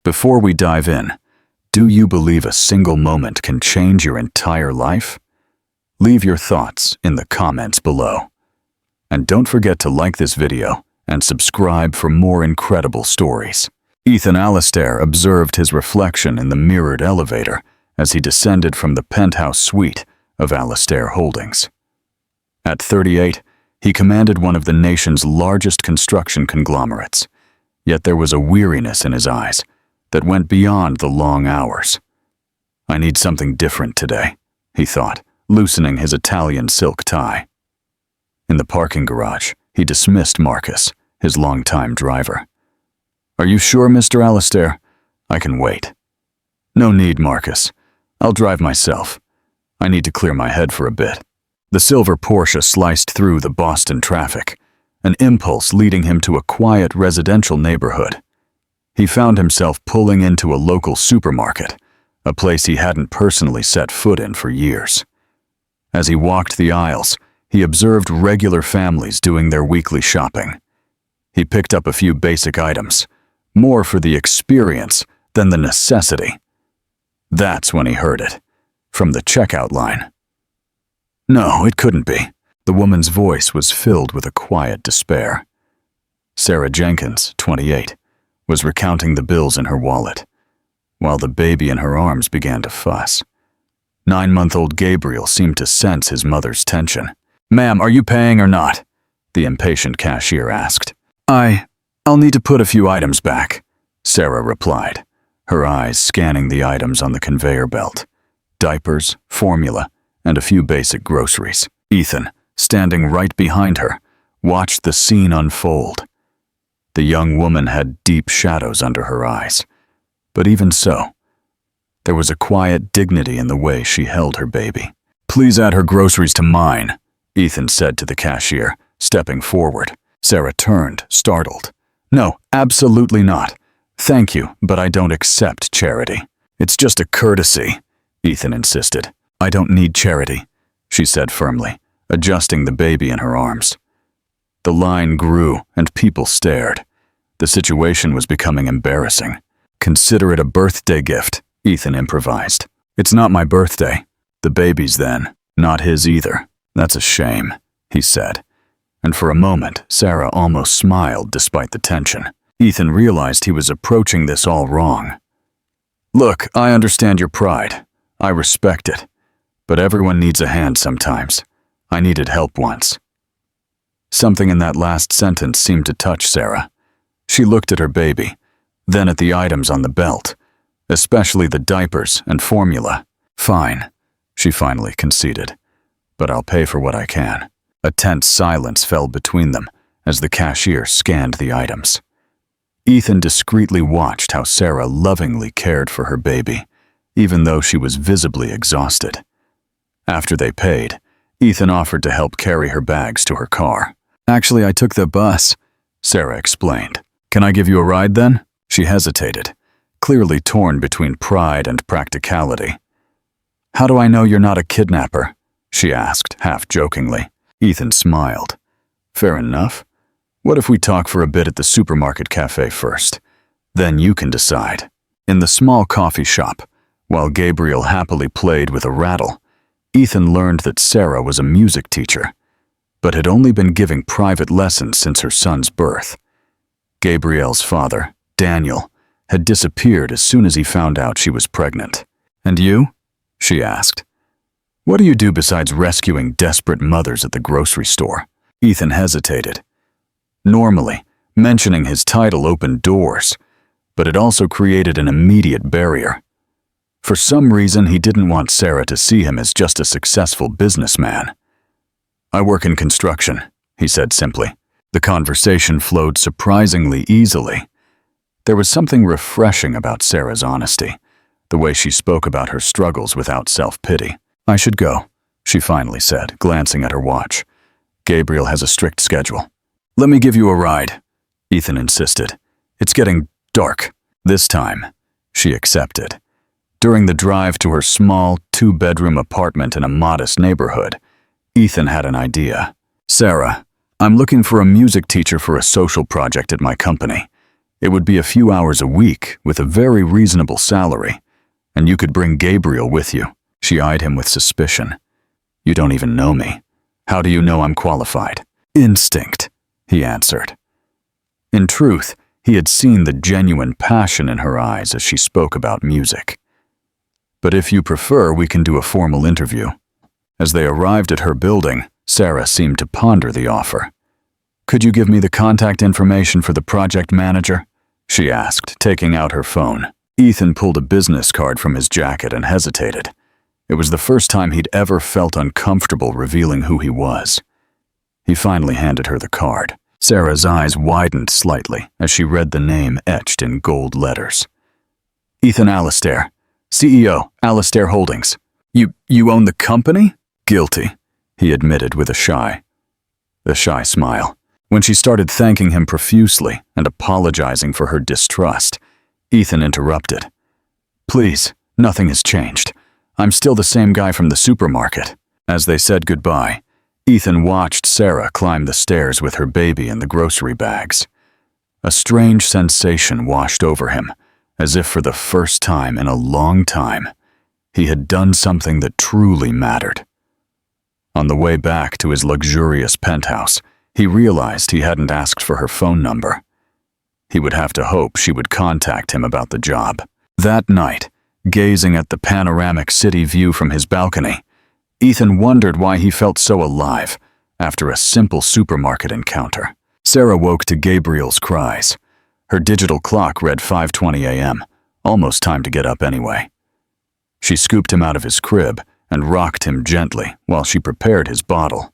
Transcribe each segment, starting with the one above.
Before we dive in, do you believe a single moment can change your entire life? Leave your thoughts in the comments below. And don't forget to like this video and subscribe for more incredible stories. Ethan Alastair observed his reflection in the mirrored elevator as he descended from the penthouse suite of Alastair Holdings. At 38, he commanded one of the nation's largest construction conglomerates, yet there was a weariness in his eyes that went beyond the long hours. "I need something different today," he thought, loosening his Italian silk tie. In the parking garage, he dismissed Marcus, his longtime driver. "Are you sure, Mr. Alastair? I can wait." "No need, Marcus. I'll drive myself. I need to clear my head for a bit." The silver Porsche sliced through the Boston traffic, an impulse leading him to a quiet residential neighborhood. He found himself pulling into a local supermarket, a place he hadn't personally set foot in for years. As he walked the aisles, he observed regular families doing their weekly shopping. He picked up a few basic items, more for the experience than the necessity. That's when he heard it, from the checkout line. No, it couldn't be. The woman's voice was filled with a quiet despair. Sarah Jenkins, 28, was recounting the bills in her wallet, while the baby in her arms began to fuss. 9-month-old Gabriel seemed to sense his mother's tension. "Ma'am, are you paying or not?" the impatient cashier asked. I'll need to put a few items back," Sarah replied, her eyes scanning the items on the conveyor belt. Diapers, formula, and a few basic groceries. Ethan, standing right behind her, watched the scene unfold. The young woman had deep shadows under her eyes, but even so, there was a quiet dignity in the way she held her baby. "Please add her groceries to mine," Ethan said to the cashier, stepping forward. Sarah turned, startled. "No, absolutely not. Thank you, but I don't accept charity." "It's just a courtesy," Ethan insisted. "I don't need charity," she said firmly, adjusting the baby in her arms. The line grew, and people stared. The situation was becoming embarrassing. "Consider it a birthday gift," Ethan improvised. "It's not my birthday. The baby's then. Not his either." "That's a shame," he said. And for a moment, Sarah almost smiled despite the tension. Ethan realized he was approaching this all wrong. "Look, I understand your pride. I respect it. But everyone needs a hand sometimes. I needed help once." Something in that last sentence seemed to touch Sarah. She looked at her baby, then at the items on the belt, especially the diapers and formula. "Fine," she finally conceded, "but I'll pay for what I can." A tense silence fell between them as the cashier scanned the items. Ethan discreetly watched how Sarah lovingly cared for her baby, even though she was visibly exhausted. After they paid, Ethan offered to help carry her bags to her car. "Actually, I took the bus," Sarah explained. "Can I give you a ride then?" She hesitated, clearly torn between pride and practicality. "How do I know you're not a kidnapper?" she asked, half-jokingly. Ethan smiled. "Fair enough. What if we talk for a bit at the supermarket cafe first? Then you can decide." In the small coffee shop, while Gabriel happily played with a rattle, Ethan learned that Sarah was a music teacher, but had only been giving private lessons since her son's birth. Gabriel's father, Daniel, had disappeared as soon as he found out she was pregnant. "And you?" she asked. "What do you do besides rescuing desperate mothers at the grocery store?" Ethan hesitated. Normally, mentioning his title opened doors, but it also created an immediate barrier. For some reason, he didn't want Sarah to see him as just a successful businessman. "I work in construction," he said simply. The conversation flowed surprisingly easily. There was something refreshing about Sarah's honesty, the way she spoke about her struggles without self-pity. "I should go," she finally said, glancing at her watch. "Gabriel has a strict schedule." "Let me give you a ride," Ethan insisted. "It's getting dark." This time, she accepted. During the drive to her small, 2-bedroom apartment in a modest neighborhood, Ethan had an idea. "Sarah, I'm looking for a music teacher for a social project at my company. It would be a few hours a week with a very reasonable salary, and you could bring Gabriel with you. She eyed him with suspicion. You don't even know me. How do you know I'm qualified? Instinct, he answered. In truth, he had seen the genuine passion in her eyes as she spoke about music. But if you prefer, we can do a formal interview. As they arrived at her building, Sarah seemed to ponder the offer. Could you give me the contact information for the project manager? She asked, taking out her phone. Ethan pulled a business card from his jacket and hesitated. It was the first time he'd ever felt uncomfortable revealing who he was. He finally handed her the card. Sarah's eyes widened slightly as she read the name etched in gold letters. Ethan Alastair, CEO, Alastair Holdings. You own the company? Guilty, he admitted with a shy smile. When she started thanking him profusely and apologizing for her distrust, Ethan interrupted. Please, nothing has changed. I'm still the same guy from the supermarket. As they said goodbye, Ethan watched Sarah climb the stairs with her baby in the grocery bags. A strange sensation washed over him, as if for the first time in a long time, he had done something that truly mattered. On the way back to his luxurious penthouse, he realized he hadn't asked for her phone number. He would have to hope she would contact him about the job. That night, gazing at the panoramic city view from his balcony, Ethan wondered why he felt so alive after a simple supermarket encounter. Sarah woke to Gabriel's cries. Her digital clock read 5:20 a.m., almost time to get up anyway. She scooped him out of his crib and rocked him gently while she prepared his bottle.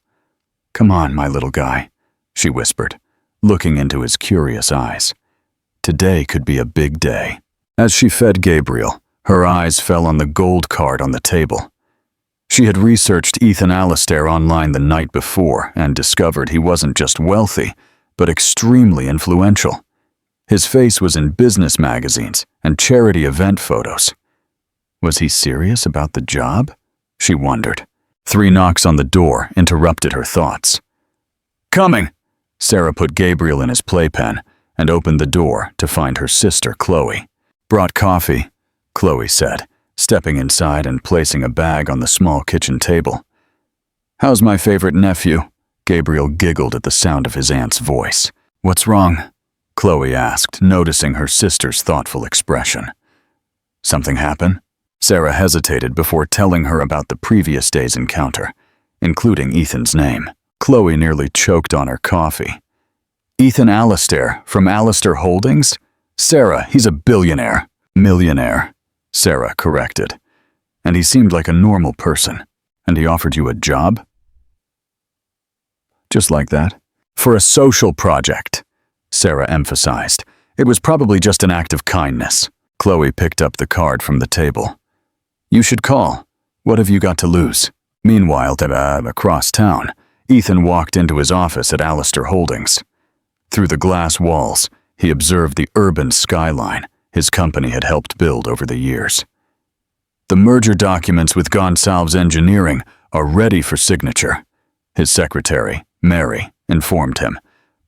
Come on, my little guy, she whispered, looking into his curious eyes. Today could be a big day. As she fed Gabriel, her eyes fell on the gold card on the table. She had researched Ethan Alastair online the night before and discovered he wasn't just wealthy, but extremely influential. His face was in business magazines and charity event photos. Was he serious about the job? She wondered. 3 knocks on the door interrupted her thoughts. Coming! Sarah put Gabriel in his playpen and opened the door to find her sister, Chloe. Brought coffee, Chloe said, stepping inside and placing a bag on the small kitchen table. How's my favorite nephew? Gabriel giggled at the sound of his aunt's voice. What's wrong? Chloe asked, noticing her sister's thoughtful expression. Something happen? Sarah hesitated before telling her about the previous day's encounter, including Ethan's name. Chloe nearly choked on her coffee. Ethan Alastair, from Alastair Holdings? Sarah, he's a billionaire. Millionaire, Sarah corrected. And he seemed like a normal person. And he offered you a job? Just like that? For a social project, Sarah emphasized. It was probably just an act of kindness. Chloe picked up the card from the table. You should call. What have you got to lose? Meanwhile, across town, Ethan walked into his office at Alastair Holdings. Through the glass walls, he observed the urban skyline his company had helped build over the years. The merger documents with Gonsalves Engineering are ready for signature, his secretary, Mary, informed him,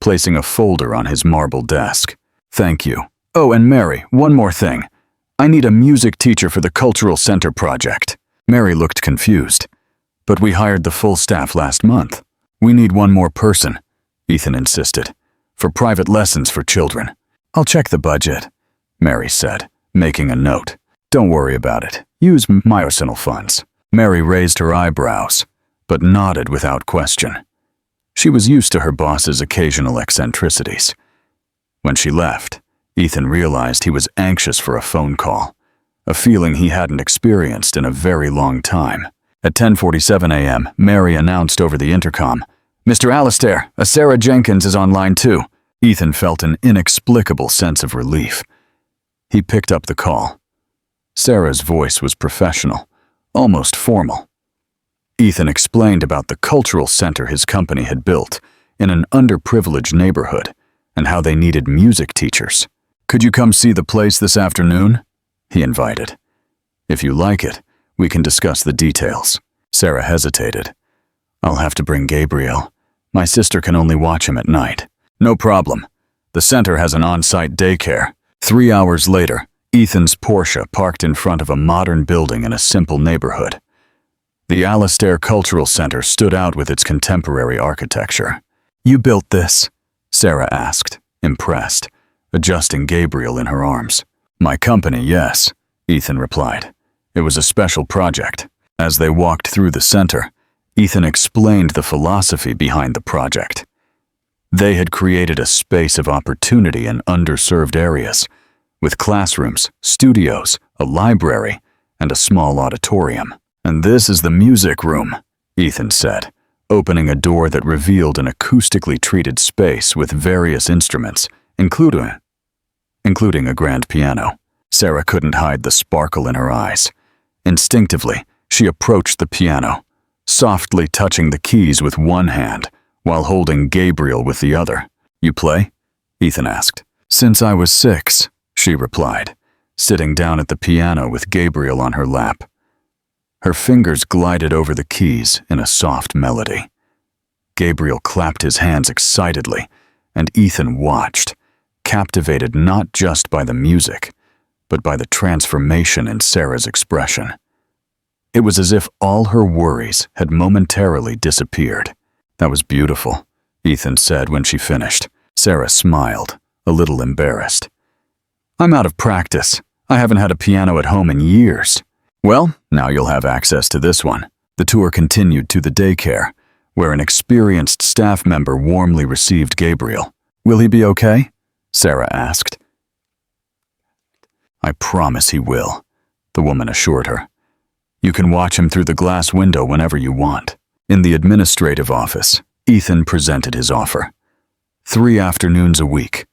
placing a folder on his marble desk. Thank you. Oh, and Mary, one more thing. I need a music teacher for the Cultural Center project. Mary looked confused. But we hired the full staff last month. We need one more person, Ethan insisted, for private lessons for children. I'll check the budget, Mary said, making a note. Don't worry about it. Use my personal funds. Mary raised her eyebrows, but nodded without question. She was used to her boss's occasional eccentricities. When she left, Ethan realized he was anxious for a phone call, a feeling he hadn't experienced in a very long time. At 10:47 a.m., Mary announced over the intercom, Mr. Alastair, Sarah Jenkins is on line 2. Ethan felt an inexplicable sense of relief. He picked up the call. Sarah's voice was professional, almost formal. Ethan explained about the cultural center his company had built in an underprivileged neighborhood and how they needed music teachers. Could you come see the place this afternoon? He invited. If you like it, we can discuss the details. Sarah hesitated. I'll have to bring Gabriel. My sister can only watch him at night. No problem. The center has an on-site daycare. 3 hours later, Ethan's Porsche parked in front of a modern building in a simple neighborhood. The Alastair Cultural Center stood out with its contemporary architecture. "You built this?" Sarah asked, impressed, adjusting Gabriel in her arms. "My company, yes," Ethan replied. "It was a special project." As they walked through the center, Ethan explained the philosophy behind the project. They had created a space of opportunity in underserved areas, with classrooms, studios, a library, and a small auditorium. "And this is the music room," Ethan said, opening a door that revealed an acoustically treated space with various instruments, including a grand piano. Sarah couldn't hide the sparkle in her eyes. Instinctively, she approached the piano, softly touching the keys with one hand while holding Gabriel with the other. "You play?" Ethan asked. "Since I was 6, she replied, sitting down at the piano with Gabriel on her lap. Her fingers glided over the keys in a soft melody. Gabriel clapped his hands excitedly, and Ethan watched, captivated not just by the music, but by the transformation in Sarah's expression. It was as if all her worries had momentarily disappeared. "That was beautiful," Ethan said when she finished. Sarah smiled, a little embarrassed. "I'm out of practice. I haven't had a piano at home in years." "Well, now you'll have access to this one." The tour continued to the daycare, where an experienced staff member warmly received Gabriel. "Will he be okay?" Sarah asked. "I promise he will," the woman assured her. "You can watch him through the glass window whenever you want." In the administrative office, Ethan presented his offer. 3 afternoons a week,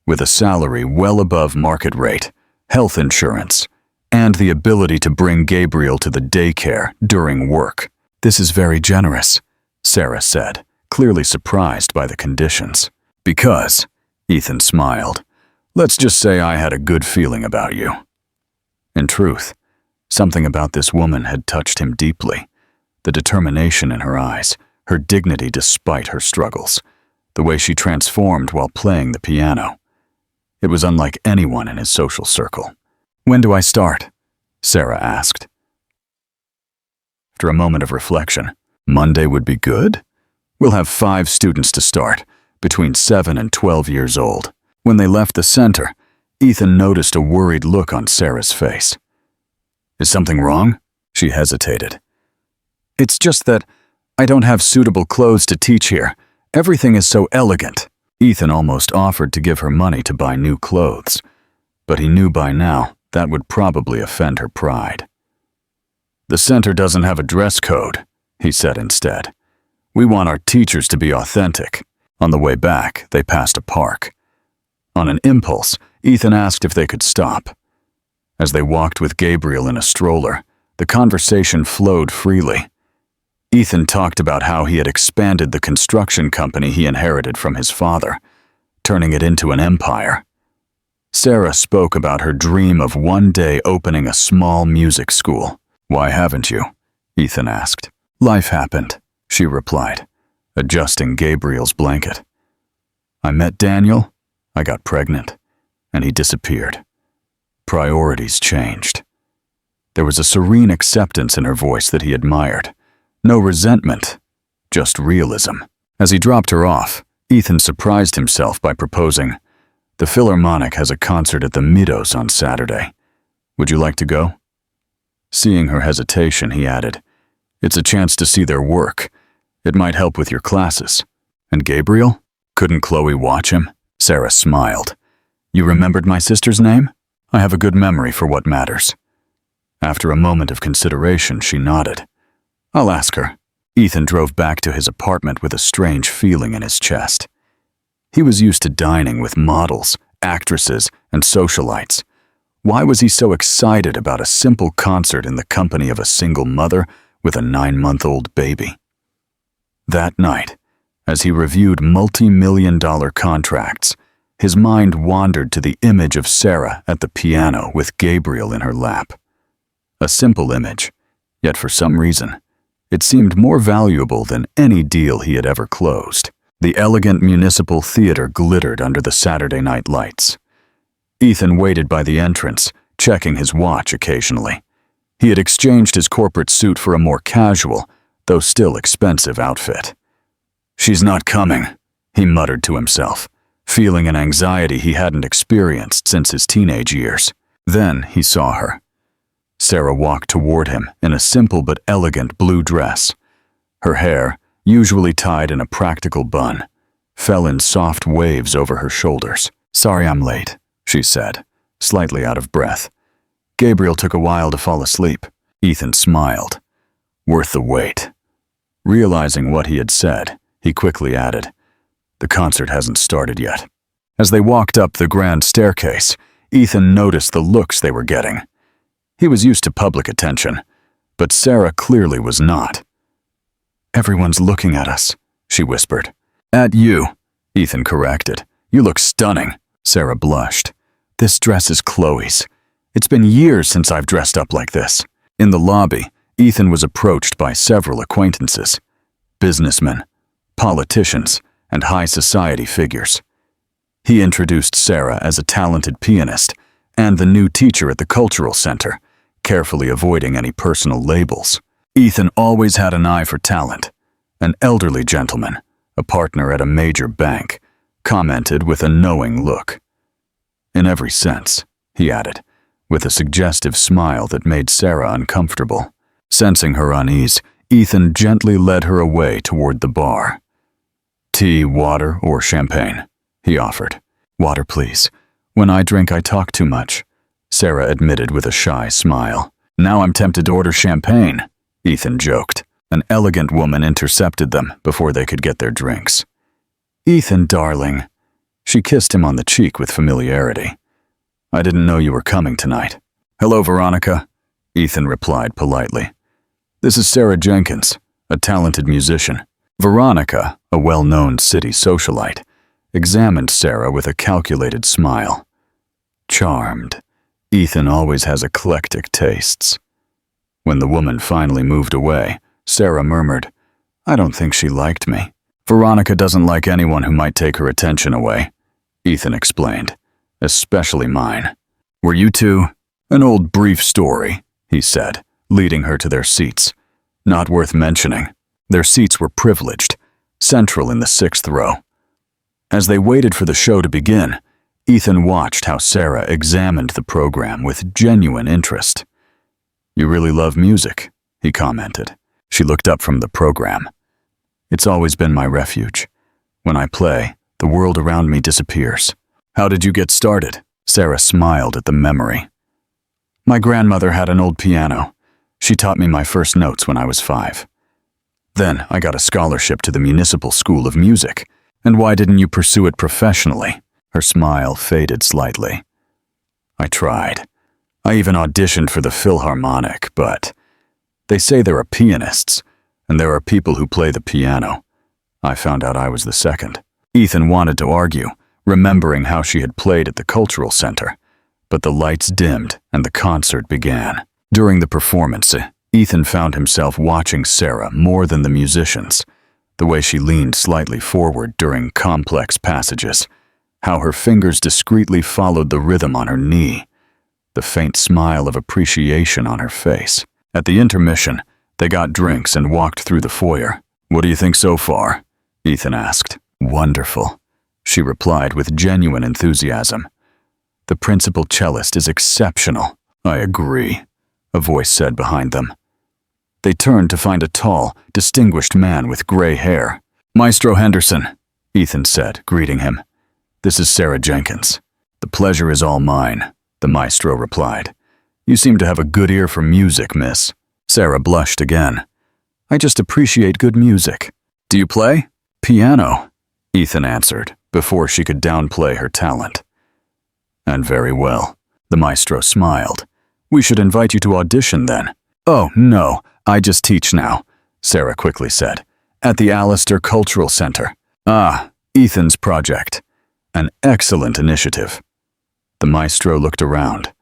with a salary well above market rate, health insurance, and the ability to bring Gabriel to the daycare during work. "This is very generous," Sarah said, clearly surprised by the conditions. "Because," Ethan smiled, "let's just say I had a good feeling about you." In truth, something about this woman had touched him deeply. The determination in her eyes, her dignity despite her struggles, the way she transformed while playing the piano. It was unlike anyone in his social circle. "When do I start?" Sarah asked. After a moment of reflection, "Monday would be good? We'll have 5 students to start, between 7 and 12 years old." When they left the center, Ethan noticed a worried look on Sarah's face. "Is something wrong?" She hesitated. "It's just that I don't have suitable clothes to teach here. Everything is so elegant." Ethan almost offered to give her money to buy new clothes, but he knew by now that would probably offend her pride. "The center doesn't have a dress code," he said instead. "We want our teachers to be authentic." On the way back, they passed a park. On an impulse, Ethan asked if they could stop. As they walked with Gabriel in a stroller, the conversation flowed freely. Ethan talked about how he had expanded the construction company he inherited from his father, turning it into an empire. Sarah spoke about her dream of one day opening a small music school. "Why haven't you?" Ethan asked. "Life happened," she replied, adjusting Gabriel's blanket. "I met Daniel, I got pregnant, and he disappeared. Priorities changed." There was a serene acceptance in her voice that he admired. No resentment, just realism. As he dropped her off, Ethan surprised himself by proposing, "The Philharmonic has a concert at the Meadows on Saturday. Would you like to go?" Seeing her hesitation, he added, "It's a chance to see their work. It might help with your classes." "And Gabriel? Couldn't Chloe watch him?" Sarah smiled. "You remembered my sister's name? I have a good memory for what matters." After a moment of consideration, she nodded. "I'll ask her." Ethan drove back to his apartment with a strange feeling in his chest. He was used to dining with models, actresses, and socialites. Why was he so excited about a simple concert in the company of a single mother with a 9-month-old baby? That night, as he reviewed multi-million-dollar contracts, his mind wandered to the image of Sarah at the piano with Gabriel in her lap. A simple image, yet for some reason, it seemed more valuable than any deal he had ever closed. The elegant municipal theater glittered under the Saturday night lights. Ethan waited by the entrance, checking his watch occasionally. He had exchanged his corporate suit for a more casual, though still expensive outfit. "She's not coming," he muttered to himself, feeling an anxiety he hadn't experienced since his teenage years. Then he saw her. Sarah walked toward him in a simple but elegant blue dress. Her hair, usually tied in a practical bun, fell in soft waves over her shoulders. "Sorry I'm late," she said, slightly out of breath. "Gabriel took a while to fall asleep." Ethan smiled. "Worth the wait." Realizing what he had said, he quickly added, "The concert hasn't started yet." As they walked up the grand staircase, Ethan noticed the looks they were getting. He was used to public attention, but Sarah clearly was not. "Everyone's looking at us," she whispered. "At you," Ethan corrected. "You look stunning." Sarah blushed. "This dress is Chloe's. It's been years since I've dressed up like this." In the lobby, Ethan was approached by several acquaintances, businessmen, politicians, and high society figures. He introduced Sarah as a talented pianist and the new teacher at the cultural center, carefully avoiding any personal labels. Ethan always had an eye for talent. An elderly gentleman, a partner at a major bank, commented with a knowing look. "In every sense," he added, with a suggestive smile that made Sarah uncomfortable. Sensing her unease, Ethan gently led her away toward the bar. "Tea, water, or champagne?" he offered. "Water, please. When I drink, I talk too much," Sarah admitted with a shy smile. "Now I'm tempted to order champagne," Ethan joked. An elegant woman intercepted them before they could get their drinks. "Ethan, darling." She kissed him on the cheek with familiarity. "I didn't know you were coming tonight." "Hello, Veronica," Ethan replied politely. "This is Sarah Jenkins, a talented musician." Veronica, a well-known city socialite, examined Sarah with a calculated smile. Charmed. Ethan always has eclectic tastes. When the woman finally moved away, Sarah murmured, "I don't think she liked me." "Veronica doesn't like anyone who might take her attention away," Ethan explained, "especially mine." "Were you two?" "An old brief story," he said, leading her to their seats. "Not worth mentioning." Their seats were privileged, central in the 6th row. As they waited for the show to begin, Ethan watched how Sarah examined the program with genuine interest. "You really love music," he commented. She looked up from the program. "It's always been my refuge. When I play, the world around me disappears." "How did you get started?" Sarah smiled at the memory. "My grandmother had an old piano. She taught me my first notes when I was 5. Then I got a scholarship to the Municipal School of Music. And why didn't you pursue it professionally?" Her smile faded slightly. "I tried. I even auditioned for the Philharmonic, but they say there are pianists, and there are people who play the piano. I found out I was the second." Ethan wanted to argue, remembering how she had played at the cultural center, but the lights dimmed and the concert began. During the performance, Ethan found himself watching Sarah more than the musicians, the way she leaned slightly forward during complex passages, how her fingers discreetly followed the rhythm on her knee, the faint smile of appreciation on her face. At the intermission, they got drinks and walked through the foyer. "What do you think so far?" Ethan asked. "Wonderful," she replied with genuine enthusiasm. "The principal cellist is exceptional." "I agree," a voice said behind them. They turned to find a tall, distinguished man with gray hair. "Maestro Henderson," Ethan said, greeting him. "This is Sarah Jenkins." "The pleasure is all mine," the maestro replied. "You seem to have a good ear for music, miss." Sarah blushed again. "I just appreciate good music." "Do you play?" "Piano," Ethan answered, before she could downplay her talent. "And very well," the maestro smiled. "We should invite you to audition then." "Oh, no, I just teach now," Sarah quickly said, "at the Allister Cultural Center." "Ah, Ethan's project. An excellent initiative." The maestro looked around.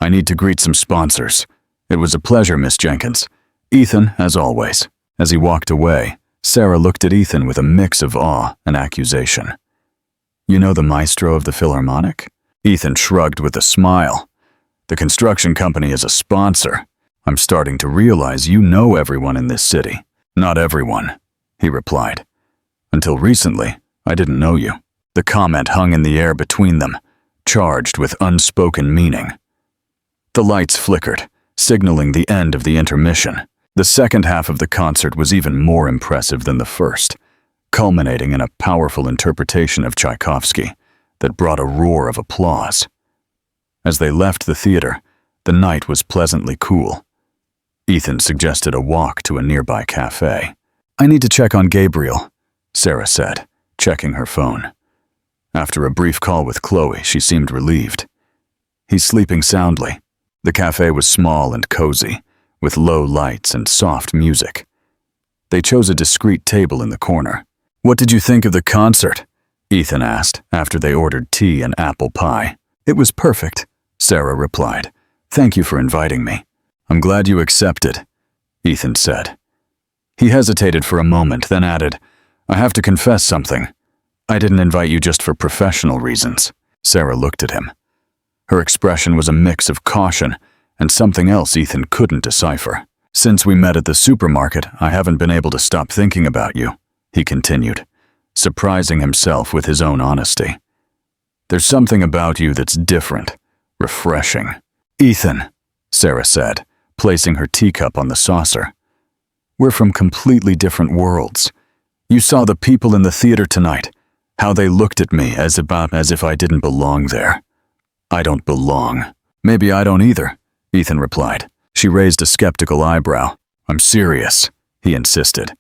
"I need to greet some sponsors. It was a pleasure, Miss Jenkins. Ethan, as always." As he walked away, Sarah looked at Ethan with a mix of awe and accusation. You know the maestro of the Philharmonic? Ethan shrugged with a smile. The construction company is a sponsor. I'm starting to realize you know everyone in this city. Not everyone, he replied. Until recently, I didn't know you. The comment hung in the air between them, charged with unspoken meaning. The lights flickered, signaling the end of the intermission. The second half of the concert was even more impressive than the first, culminating in a powerful interpretation of Tchaikovsky that brought a roar of applause. As they left the theater, the night was pleasantly cool. Ethan suggested a walk to a nearby cafe. I need to check on Gabriel, Sarah said, checking her phone. After a brief call with Chloe, she seemed relieved. He's sleeping soundly. The cafe was small and cozy, with low lights and soft music. They chose a discreet table in the corner. What did you think of the concert? Ethan asked after they ordered tea and apple pie. It was perfect, Sarah replied. Thank you for inviting me. I'm glad you accepted, Ethan said. He hesitated for a moment, then added, I have to confess something. I didn't invite you just for professional reasons. Sarah looked at him. Her expression was a mix of caution and something else Ethan couldn't decipher. Since we met at the supermarket, I haven't been able to stop thinking about you, he continued, surprising himself with his own honesty. There's something about you that's different, refreshing. Ethan, Sarah said, placing her teacup on the saucer. We're from completely different worlds. You saw the people in the theater tonight, how they looked at me as if I didn't belong there. I don't belong. Maybe I don't either, Ethan replied. She raised a skeptical eyebrow. I'm serious, he insisted.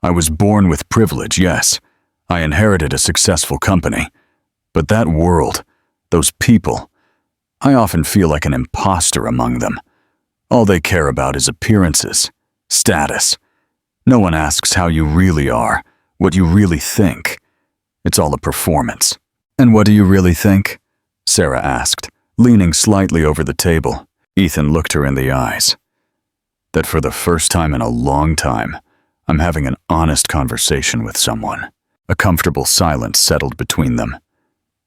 I was born with privilege, yes. I inherited a successful company. But that world, those people, I often feel like an imposter among them. All they care about is appearances, status. No one asks how you really are, what you really think. It's all a performance. And what do you really think? Sarah asked, leaning slightly over the table. Ethan looked her in the eyes. That for the first time in a long time, I'm having an honest conversation with someone. A comfortable silence settled between them.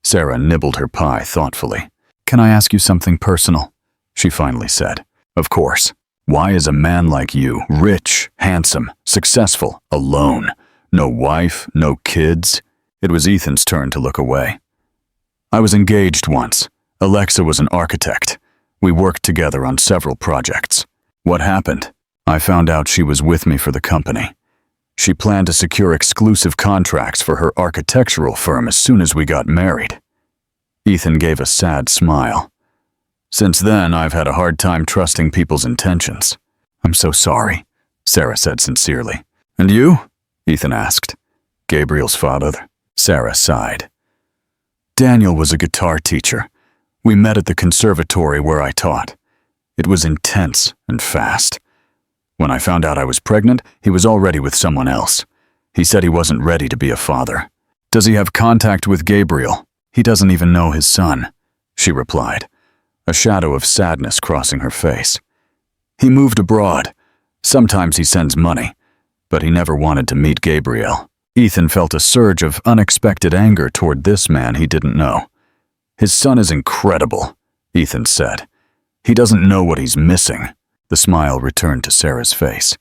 Sarah nibbled her pie thoughtfully. Can I ask you something personal? She finally said. Of course. Why is a man like you, rich, handsome, successful, alone? No wife, no kids? It was Ethan's turn to look away. I was engaged once. Alexa was an architect. We worked together on several projects. What happened? I found out she was with me for the company. She planned to secure exclusive contracts for her architectural firm as soon as we got married. Ethan gave a sad smile. Since then, I've had a hard time trusting people's intentions. I'm so sorry, Sarah said sincerely. And you? Ethan asked. Gabriel's father. Sarah sighed. Daniel was a guitar teacher. We met at the conservatory where I taught. It was intense and fast. When I found out I was pregnant, he was already with someone else. He said he wasn't ready to be a father. Does he have contact with Gabriel? He doesn't even know his son, she replied, a shadow of sadness crossing her face. He moved abroad. Sometimes he sends money, but he never wanted to meet Gabriel. Ethan felt a surge of unexpected anger toward this man he didn't know. His son is incredible, Ethan said. He doesn't know what he's missing. The smile returned to Sarah's face.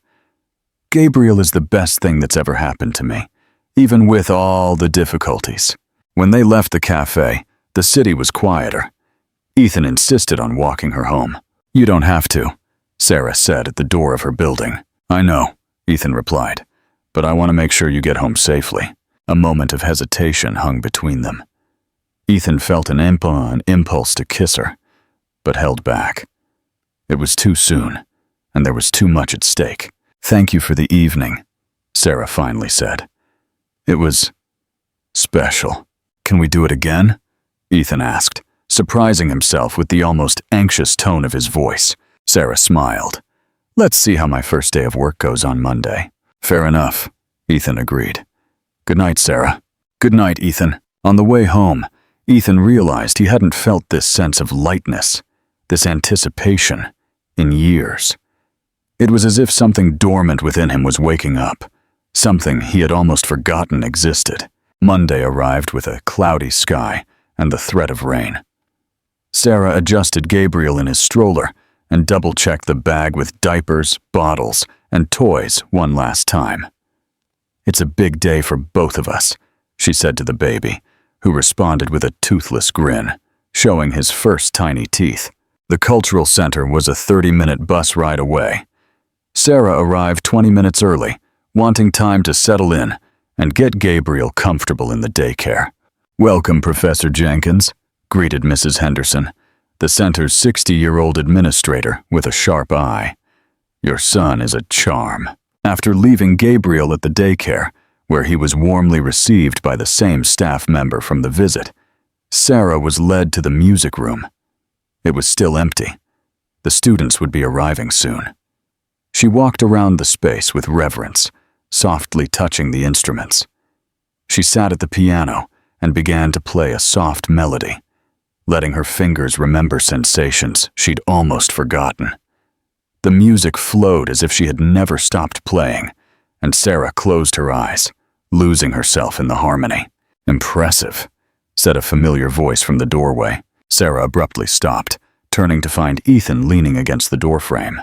Gabriel is the best thing that's ever happened to me, even with all the difficulties. When they left the cafe, the city was quieter. Ethan insisted on walking her home. You don't have to, Sarah said at the door of her building. I know, Ethan replied, but I want to make sure you get home safely. A moment of hesitation hung between them. Ethan felt an impulse to kiss her, but held back. It was too soon, and there was too much at stake. Thank you for the evening, Sarah finally said. It was special. Can we do it again? Ethan asked, surprising himself with the almost anxious tone of his voice. Sarah smiled. Let's see how my first day of work goes on Monday. Fair enough, Ethan agreed. Good night, Sarah. Good night, Ethan. On the way home, Ethan realized he hadn't felt this sense of lightness, this anticipation, in years. It was as if something dormant within him was waking up, something he had almost forgotten existed. Monday arrived with a cloudy sky and the threat of rain. Sarah adjusted Gabriel in his stroller and double-checked the bag with diapers, bottles, and toys one last time. "It's a big day for both of us," she said to the baby, who responded with a toothless grin, showing his first tiny teeth. The cultural center was a 30-minute bus ride away. Sarah arrived 20 minutes early, wanting time to settle in and get Gabriel comfortable in the daycare. "Welcome, Professor Jenkins," greeted Mrs. Henderson, the center's 60-year-old administrator with a sharp eye. "Your son is a charm." After leaving Gabriel at the daycare, where he was warmly received by the same staff member from the visit, Sarah was led to the music room. It was still empty. The students would be arriving soon. She walked around the space with reverence, softly touching the instruments. She sat at the piano and began to play a soft melody, letting her fingers remember sensations she'd almost forgotten. The music flowed as if she had never stopped playing, and Sarah closed her eyes, losing herself in the harmony. "Impressive," said a familiar voice from the doorway. Sarah abruptly stopped, turning to find Ethan leaning against the doorframe.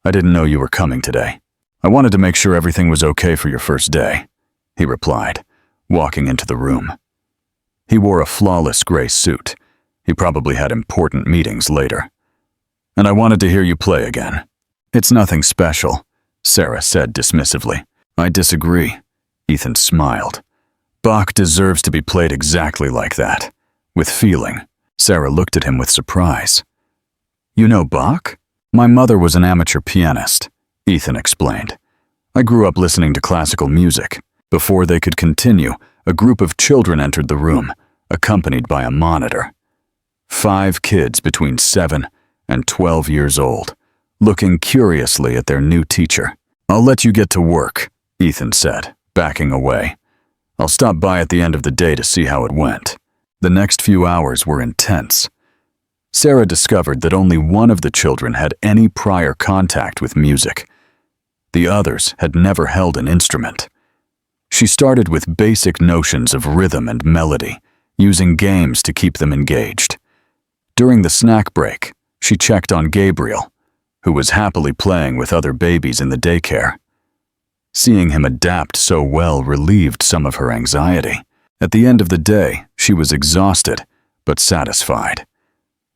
"I didn't know you were coming today. I wanted to make sure everything was okay for your first day," he replied, walking into the room. He wore a flawless gray suit. He probably had important meetings later. "And I wanted to hear you play again." "It's nothing special," Sarah said dismissively. "I disagree," Ethan smiled. "Bach deserves to be played exactly like that, with feeling." Sarah looked at him with surprise. "You know Bach?" "My mother was an amateur pianist," Ethan explained. "I grew up listening to classical music." Before they could continue, a group of children entered the room, accompanied by a monitor. 5 kids between 7 and 12 years old, looking curiously at their new teacher. "I'll let you get to work," Ethan said, backing away. "I'll stop by at the end of the day to see how it went." The next few hours were intense. Sarah discovered that only one of the children had any prior contact with music. The others had never held an instrument. She started with basic notions of rhythm and melody, using games to keep them engaged. During the snack break, she checked on Gabriel, who was happily playing with other babies in the daycare. Seeing him adapt so well relieved some of her anxiety. At the end of the day, she was exhausted, but satisfied.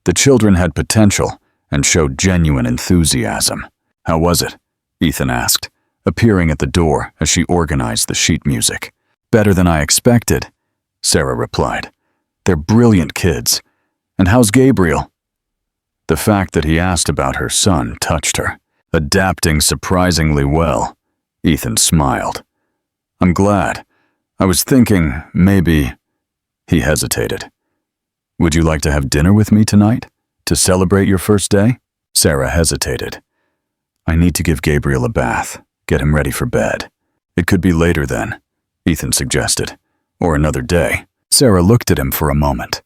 The children had potential and showed genuine enthusiasm. "How was it?" Ethan asked, appearing at the door as she organized the sheet music. "Better than I expected," Sarah replied. "They're brilliant kids. And how's Gabriel?" The fact that he asked about her son touched her. "Adapting surprisingly well," Ethan smiled. "I'm glad. I was thinking, maybe—" He hesitated. "Would you like to have dinner with me tonight, to celebrate your first day?" Sarah hesitated. "I need to give Gabriel a bath, get him ready for bed." "It could be later then," Ethan suggested, "or another day." Sarah looked at him for a moment.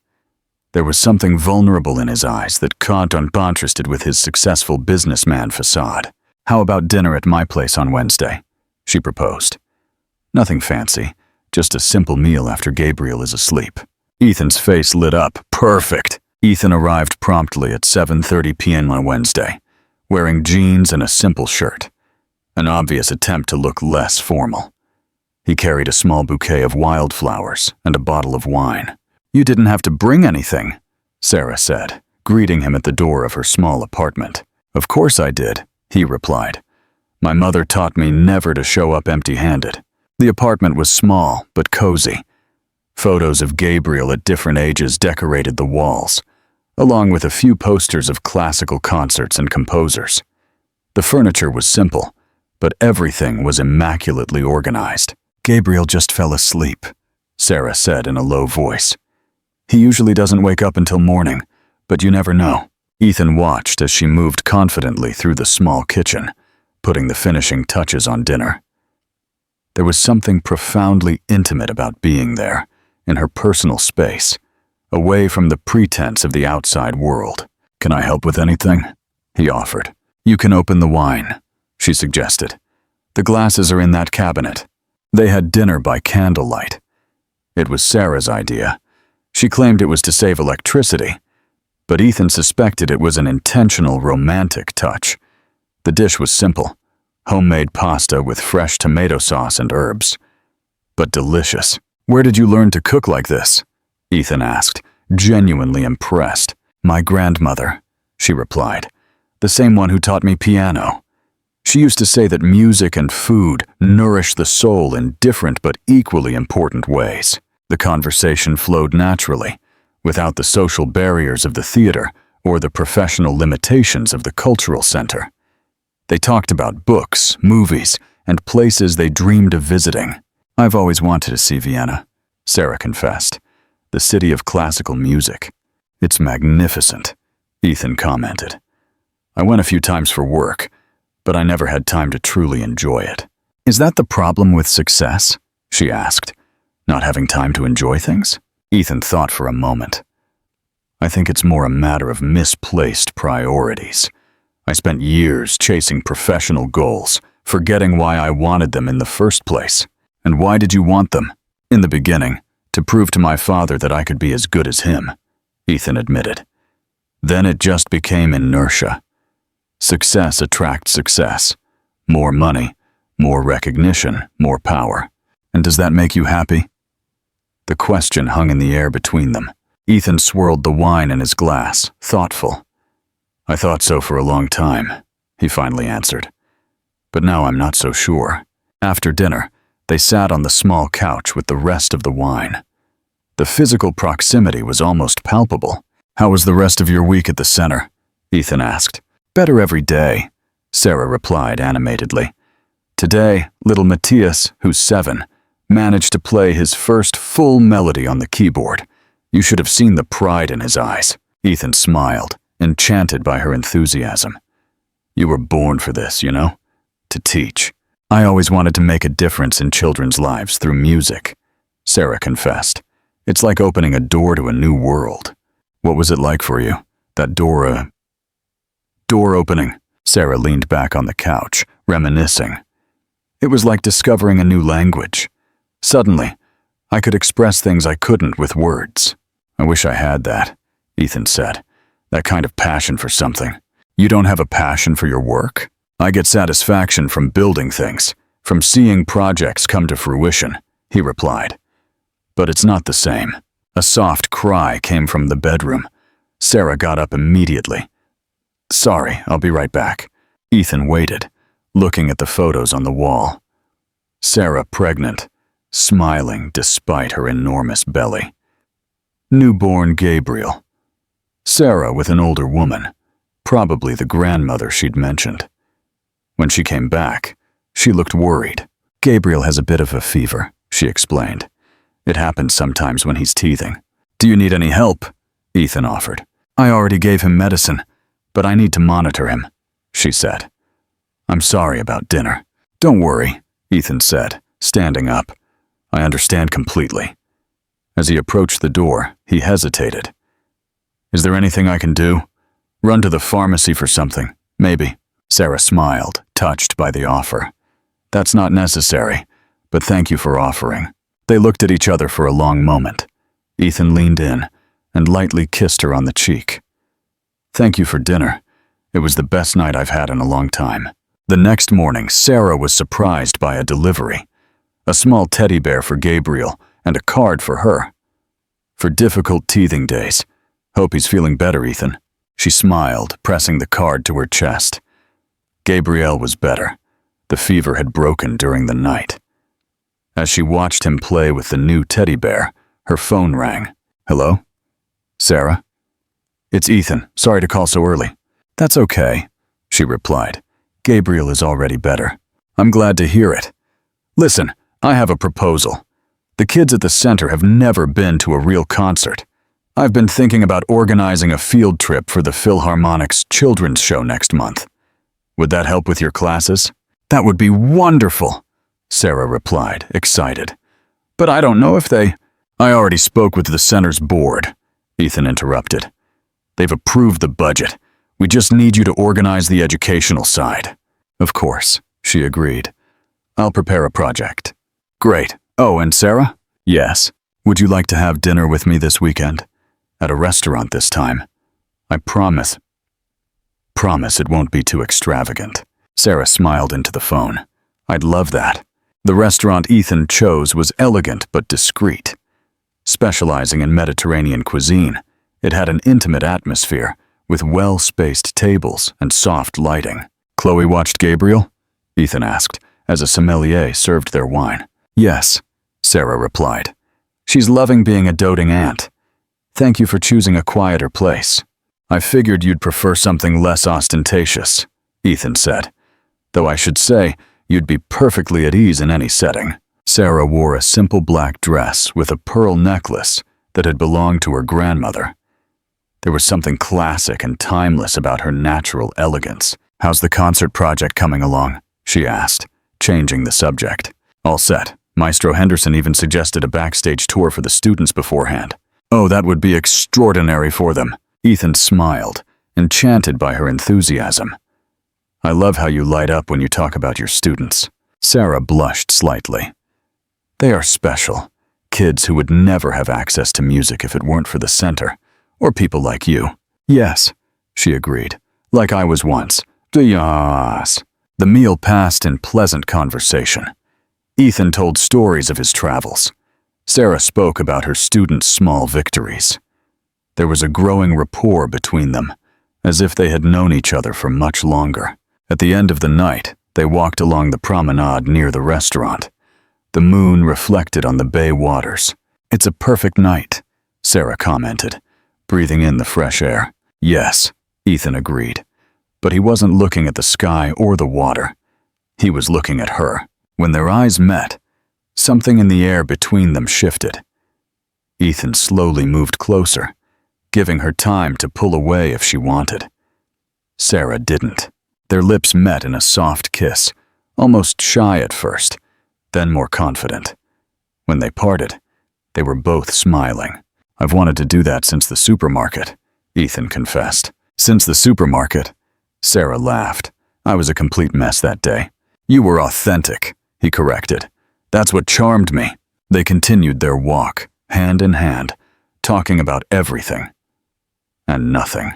There was something vulnerable in his eyes that contrasted with his successful businessman facade. "How about dinner at my place on Wednesday?" she proposed. "Nothing fancy, just a simple meal after Gabriel is asleep." Ethan's face lit up. "Perfect!" Ethan arrived promptly at 7:30 p.m. on Wednesday, wearing jeans and a simple shirt, an obvious attempt to look less formal. He carried a small bouquet of wildflowers and a bottle of wine. "You didn't have to bring anything," Sarah said, greeting him at the door of her small apartment. "Of course I did," he replied. "My mother taught me never to show up empty-handed." The apartment was small but cozy. Photos of Gabriel at different ages decorated the walls, along with a few posters of classical concerts and composers. The furniture was simple, but everything was immaculately organized. "Gabriel just fell asleep," Sarah said in a low voice. "He usually doesn't wake up until morning, but you never know." Ethan watched as she moved confidently through the small kitchen, putting the finishing touches on dinner. There was something profoundly intimate about being there, in her personal space, away from the pretense of the outside world. "Can I help with anything?" he offered. "You can open the wine," she suggested. The glasses are in that cabinet. They had dinner by candlelight. It was Sarah's idea. She claimed it was to save electricity, but Ethan suspected it was an intentional romantic touch. The dish was simple, homemade pasta with fresh tomato sauce and herbs, but delicious. "Where did you learn to cook like this?" Ethan asked, genuinely impressed. "My grandmother," she replied, "the same one who taught me piano. She used to say that music and food nourish the soul in different but equally important ways." The conversation flowed naturally, without the social barriers of the theater or the professional limitations of the cultural center. They talked about books, movies, and places they dreamed of visiting. "I've always wanted to see Vienna," Sarah confessed, "the city of classical music." "It's magnificent," Ethan commented. "I went a few times for work, but I never had time to truly enjoy it." "Is that the problem with success?" she asked. "Not having time to enjoy things?" Ethan thought for a moment. "I think it's more a matter of misplaced priorities. I spent years chasing professional goals, forgetting why I wanted them in the first place." "And why did you want them?" "In the beginning, to prove to my father that I could be as good as him," Ethan admitted. "Then it just became inertia. Success attracts success. More money, more recognition, more power. And does that make you happy?" The question hung in the air between them. Ethan swirled the wine in his glass, thoughtful. "I thought so for a long time," he finally answered. "But now I'm not so sure." After dinner, they sat on the small couch with the rest of the wine. The physical proximity was almost palpable. "How was the rest of your week at the center?" Ethan asked. "Better every day," Sarah replied animatedly. "Today, little Matthias, who's 7, managed to play his first full melody on the keyboard. You should have seen the pride in his eyes." Ethan smiled, enchanted by her enthusiasm. "You were born for this, you know? To teach." "I always wanted to make a difference in children's lives through music," Sarah confessed. "It's like opening a door to a new world." "What was it like for you? That door opening?" Sarah leaned back on the couch, reminiscing. "It was like discovering a new language. Suddenly, I could express things I couldn't with words." "I wish I had that," Ethan said. "That kind of passion for something." "You don't have a passion for your work?" "I get satisfaction from building things, from seeing projects come to fruition," he replied. "But it's not the same." A soft cry came from the bedroom. Sarah got up immediately. "Sorry, I'll be right back." Ethan waited, looking at the photos on the wall. Sarah pregnant, smiling despite her enormous belly. Newborn Gabriel. Sarah with an older woman, probably the grandmother she'd mentioned. When she came back, she looked worried. "Gabriel has a bit of a fever," she explained. "It happens sometimes when he's teething." "Do you need any help?" Ethan offered. "I already gave him medicine, but I need to monitor him," she said. "I'm sorry about dinner." "Don't worry," Ethan said, standing up. "I understand completely." As he approached the door, he hesitated. "Is there anything I can do? Run to the pharmacy for something, maybe." Sarah smiled, touched by the offer. "That's not necessary, but thank you for offering." They looked at each other for a long moment. Ethan leaned in and lightly kissed her on the cheek. "Thank you for dinner. It was the best night I've had in a long time." The next morning, Sarah was surprised by a delivery. A small teddy bear for Gabriel and a card for her. "For difficult teething days. Hope he's feeling better, Ethan." She smiled, pressing the card to her chest. Gabriel was better. The fever had broken during the night. As she watched him play with the new teddy bear, her phone rang. "Hello? Sarah?" "It's Ethan. Sorry to call so early." "That's okay," she replied. "Gabriel is already better." "I'm glad to hear it. Listen, I have a proposal. The kids at the center have never been to a real concert. I've been thinking about organizing a field trip for the Philharmonic's children's show next month. Would that help with your classes?" "That would be wonderful," Sarah replied, excited. "But I don't know if they—" "I already spoke with the center's board," Ethan interrupted. "They've approved the budget. We just need you to organize the educational side." "Of course," she agreed. I'll prepare a project. Great. Oh, and Sarah? Yes. Would you like to have dinner with me this weekend? At a restaurant this time. I promise it won't be too extravagant. Sarah smiled into the phone. I'd love that. The restaurant Ethan chose was elegant but discreet. Specializing in Mediterranean cuisine, it had an intimate atmosphere with well-spaced tables and soft lighting. Chloe watched Gabriel? Ethan asked, as a sommelier served their wine. Yes, Sarah replied. She's loving being a doting aunt. Thank you for choosing a quieter place. I figured you'd prefer something less ostentatious, Ethan said. Though I should say, you'd be perfectly at ease in any setting. Sarah wore a simple black dress with a pearl necklace that had belonged to her grandmother. There was something classic and timeless about her natural elegance. How's the concert project coming along? She asked, changing the subject. All set. Maestro Henderson even suggested a backstage tour for the students beforehand. Oh, that would be extraordinary for them. Ethan smiled, enchanted by her enthusiasm. I love how you light up when you talk about your students. Sarah blushed slightly. They are special. Kids who would never have access to music if it weren't for the center, or people like you. Yes, she agreed, like I was once. Yes. The meal passed in pleasant conversation. Ethan told stories of his travels. Sarah spoke about her students' small victories. There was a growing rapport between them, as if they had known each other for much longer. At the end of the night, they walked along the promenade near the restaurant. The moon reflected on the bay waters. It's a perfect night, Sarah commented, breathing in the fresh air. Yes, Ethan agreed. But he wasn't looking at the sky or the water. He was looking at her. When their eyes met, something in the air between them shifted. Ethan slowly moved closer, giving her time to pull away if she wanted. Sarah didn't. Their lips met in a soft kiss, almost shy at first, then more confident. When they parted, they were both smiling. I've wanted to do that since the supermarket, Ethan confessed. Since the supermarket? Sarah laughed. I was a complete mess that day. You were authentic, he corrected. That's what charmed me. They continued their walk, hand in hand, talking about everything and nothing.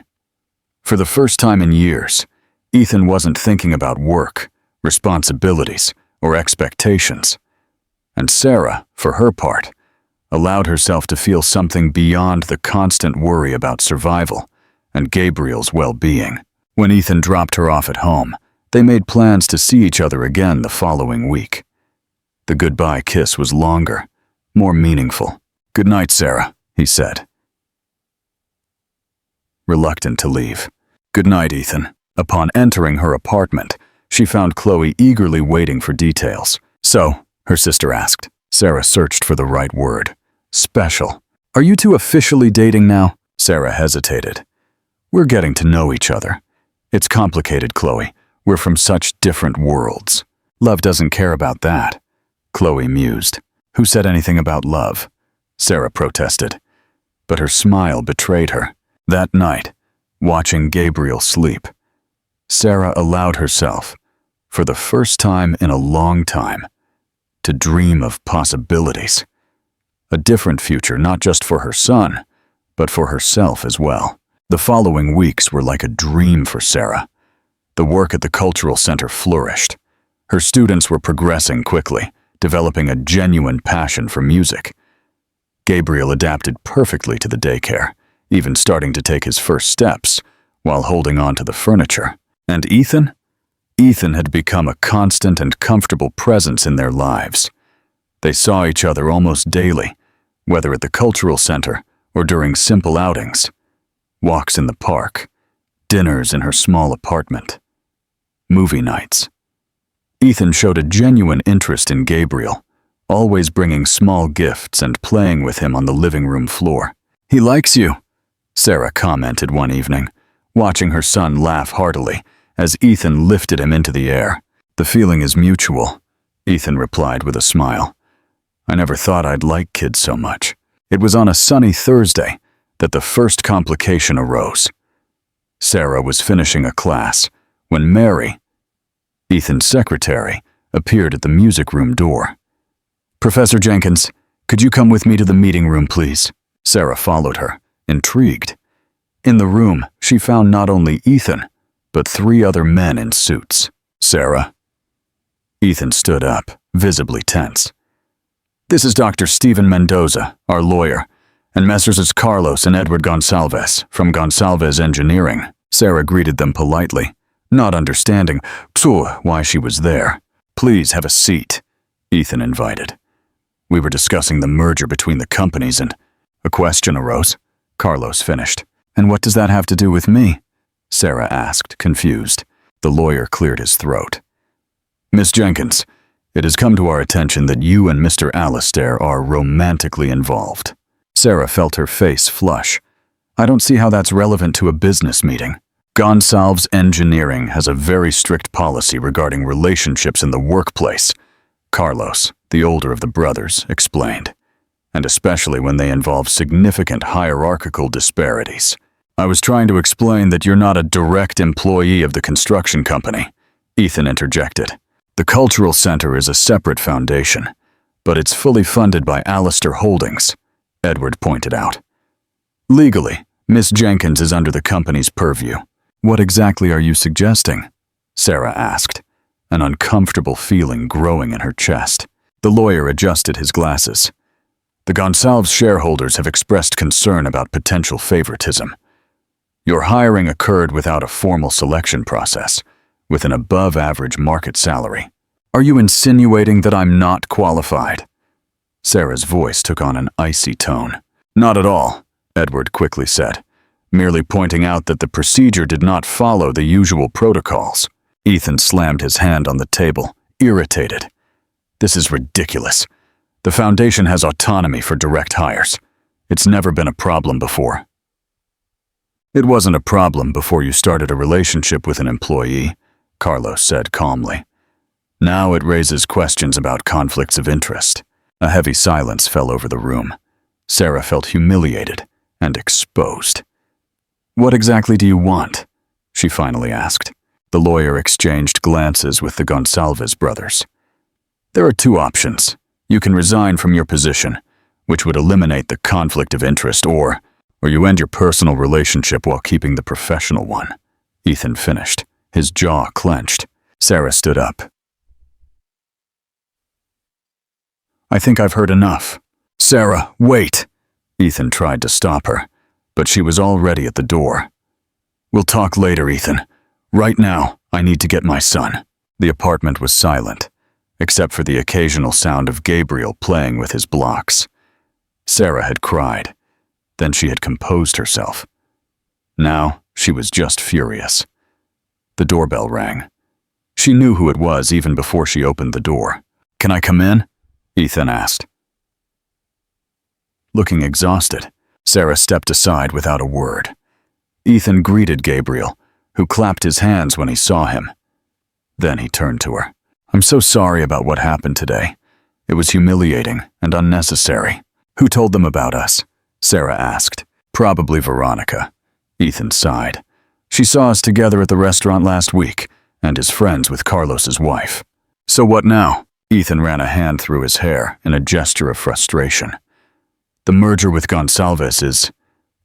For the first time in years, Ethan wasn't thinking about work, responsibilities, or expectations. And Sarah, for her part, allowed herself to feel something beyond the constant worry about survival and Gabriel's well-being. When Ethan dropped her off at home, they made plans to see each other again the following week. The goodbye kiss was longer, more meaningful. Good night, Sarah, he said, reluctant to leave. Good night, Ethan. Upon entering her apartment, she found Chloe eagerly waiting for details. So, her sister asked. Sarah searched for the right word. Special. Are you two officially dating now? Sarah hesitated. We're getting to know each other. It's complicated, Chloe. We're from such different worlds. Love doesn't care about that. Chloe mused. Who said anything about love? Sarah protested. But her smile betrayed her. That night, watching Gabriel sleep, Sarah allowed herself, for the first time in a long time, to dream of possibilities. A different future not just for her son, but for herself as well. The following weeks were like a dream for Sarah. The work at the cultural center flourished. Her students were progressing quickly, developing a genuine passion for music. Gabriel adapted perfectly to the daycare, even starting to take his first steps while holding on to the furniture. And Ethan? Ethan had become a constant and comfortable presence in their lives. They saw each other almost daily, whether at the cultural center or during simple outings, walks in the park, dinners in her small apartment, movie nights. Ethan showed a genuine interest in Gabriel, always bringing small gifts and playing with him on the living room floor. He likes you, Sarah commented one evening, watching her son laugh heartily as Ethan lifted him into the air. The feeling is mutual, Ethan replied with a smile. I never thought I'd like kids so much. It was on a sunny Thursday that the first complication arose. Sarah was finishing a class when Mary, Ethan's secretary, appeared at the music room door. "Professor Jenkins, could you come with me to the meeting room, please?" Sarah followed her, intrigued. In the room, she found not only Ethan, but 3 other men in suits. "Sarah?" Ethan stood up, visibly tense. "This is Dr. Steven Mendoza, our lawyer, and Messrs. Carlos and Edward Gonsalves from Gonsalves Engineering." Sarah greeted them politely, not understanding why she was there. "Please have a seat," Ethan invited. "We were discussing the merger between the companies and—" A question arose. Carlos finished. "And what does that have to do with me?" Sarah asked, confused. The lawyer cleared his throat. "Miss Jenkins, it has come to our attention that you and Mr. Alistair are romantically involved." Sarah felt her face flush. "I don't see how that's relevant to a business meeting." "Gonsalves Engineering has a very strict policy regarding relationships in the workplace," Carlos, the older of the brothers, explained, "and especially when they involve significant hierarchical disparities." "I was trying to explain that you're not a direct employee of the construction company," Ethan interjected. "The Cultural Center is a separate foundation, but it's fully funded by Alistair Holdings," Edward pointed out. "Legally, Miss Jenkins is under the company's purview." "What exactly are you suggesting?" Sarah asked, an uncomfortable feeling growing in her chest. The lawyer adjusted his glasses. "The Gonsalves shareholders have expressed concern about potential favoritism. Your hiring occurred without a formal selection process, with an above-average market salary." "Are you insinuating that I'm not qualified?" Sarah's voice took on an icy tone. "Not at all," Edward quickly said, merely pointing out that the procedure did not follow the usual protocols. Ethan slammed his hand on the table, irritated. "This is ridiculous. The foundation has autonomy for direct hires. It's never been a problem before." "It wasn't a problem before you started a relationship with an employee," Carlos said calmly. "Now it raises questions about conflicts of interest." A heavy silence fell over the room. Sarah felt humiliated and exposed. "What exactly do you want?" she finally asked. The lawyer exchanged glances with the Gonsalves brothers. "There are 2 options. You can resign from your position, which would eliminate the conflict of interest, or you end your personal relationship while keeping the professional one." Ethan finished, his jaw clenched. Sarah stood up. "I think I've heard enough." "Sarah, wait!" Ethan tried to stop her, but she was already at the door. "We'll talk later, Ethan. Right now, I need to get my son." The apartment was silent, except for the occasional sound of Gabriel playing with his blocks. Sarah had cried. Then she had composed herself. Now she was just furious. The doorbell rang. She knew who it was even before she opened the door. "Can I come in?" Ethan asked. Looking exhausted, Sarah stepped aside without a word. Ethan greeted Gabriel, who clapped his hands when he saw him. Then he turned to her. "I'm so sorry about what happened today. It was humiliating and unnecessary." "Who told them about us?" Sarah asked. "Probably Veronica." Ethan sighed. "She saw us together at the restaurant last week and is friends with Carlos's wife." "So what now?" Ethan ran a hand through his hair in a gesture of frustration. "The merger with Gonsalves is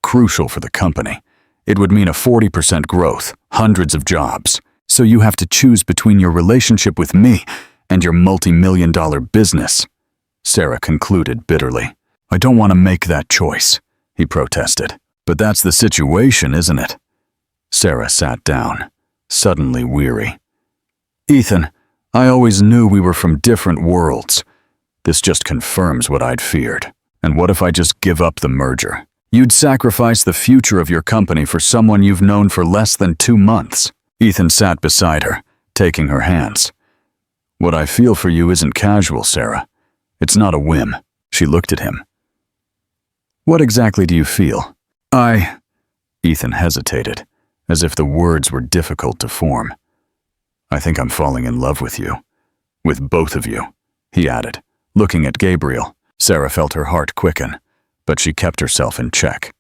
crucial for the company. It would mean a 40% growth, hundreds of jobs. So you have to choose between your relationship with me and your multi-million-dollar business," Sarah concluded bitterly. "I don't want to make that choice," he protested. "But that's the situation, isn't it?" Sarah sat down, suddenly weary. "Ethan, I always knew we were from different worlds. This just confirms what I'd feared. And what if I just give up the merger? You'd sacrifice the future of your company for someone you've known for less than 2 months. Ethan sat beside her, taking her hands. "What I feel for you isn't casual, Sarah. It's not a whim." She looked at him. "What exactly do you feel?" Ethan hesitated, as if the words were difficult to form. "I think I'm falling in love with you. With both of you," he added, looking at Gabriel. Sarah felt her heart quicken, but she kept herself in check.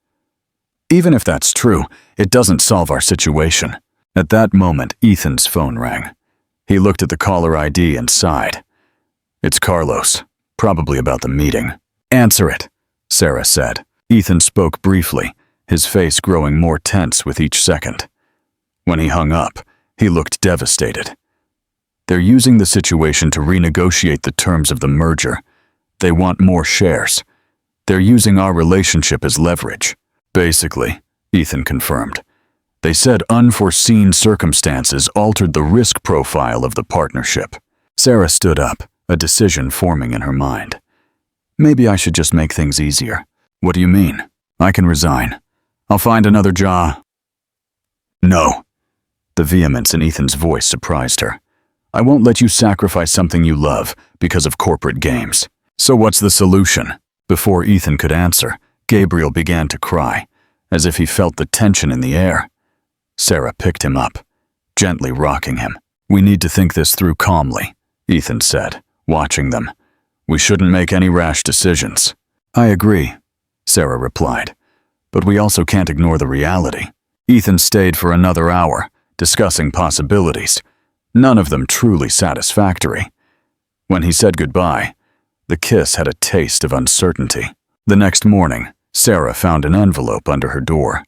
"Even if that's true, it doesn't solve our situation." At that moment, Ethan's phone rang. He looked at the caller ID and sighed. It's Carlos, probably about the meeting. Answer it, Sarah said. Ethan spoke briefly, his face growing more tense with each second. When he hung up, he looked devastated. They're using the situation to renegotiate the terms of the merger. They want more shares. They're using our relationship as leverage. Basically, Ethan confirmed. They said unforeseen circumstances altered the risk profile of the partnership. Sarah stood up, a decision forming in her mind. Maybe I should just make things easier. What do you mean? I can resign. I'll find another job. No. The vehemence in Ethan's voice surprised her. I won't let you sacrifice something you love because of corporate games. So what's the solution? Before Ethan could answer, Gabriel began to cry, as if he felt the tension in the air. Sarah picked him up, gently rocking him. We need to think this through calmly, Ethan said, watching them. We shouldn't make any rash decisions. I agree, Sarah replied, but we also can't ignore the reality. Ethan stayed for another hour, discussing possibilities, none of them truly satisfactory. When he said goodbye, the kiss had a taste of uncertainty. The next morning, Sarah found an envelope under her door.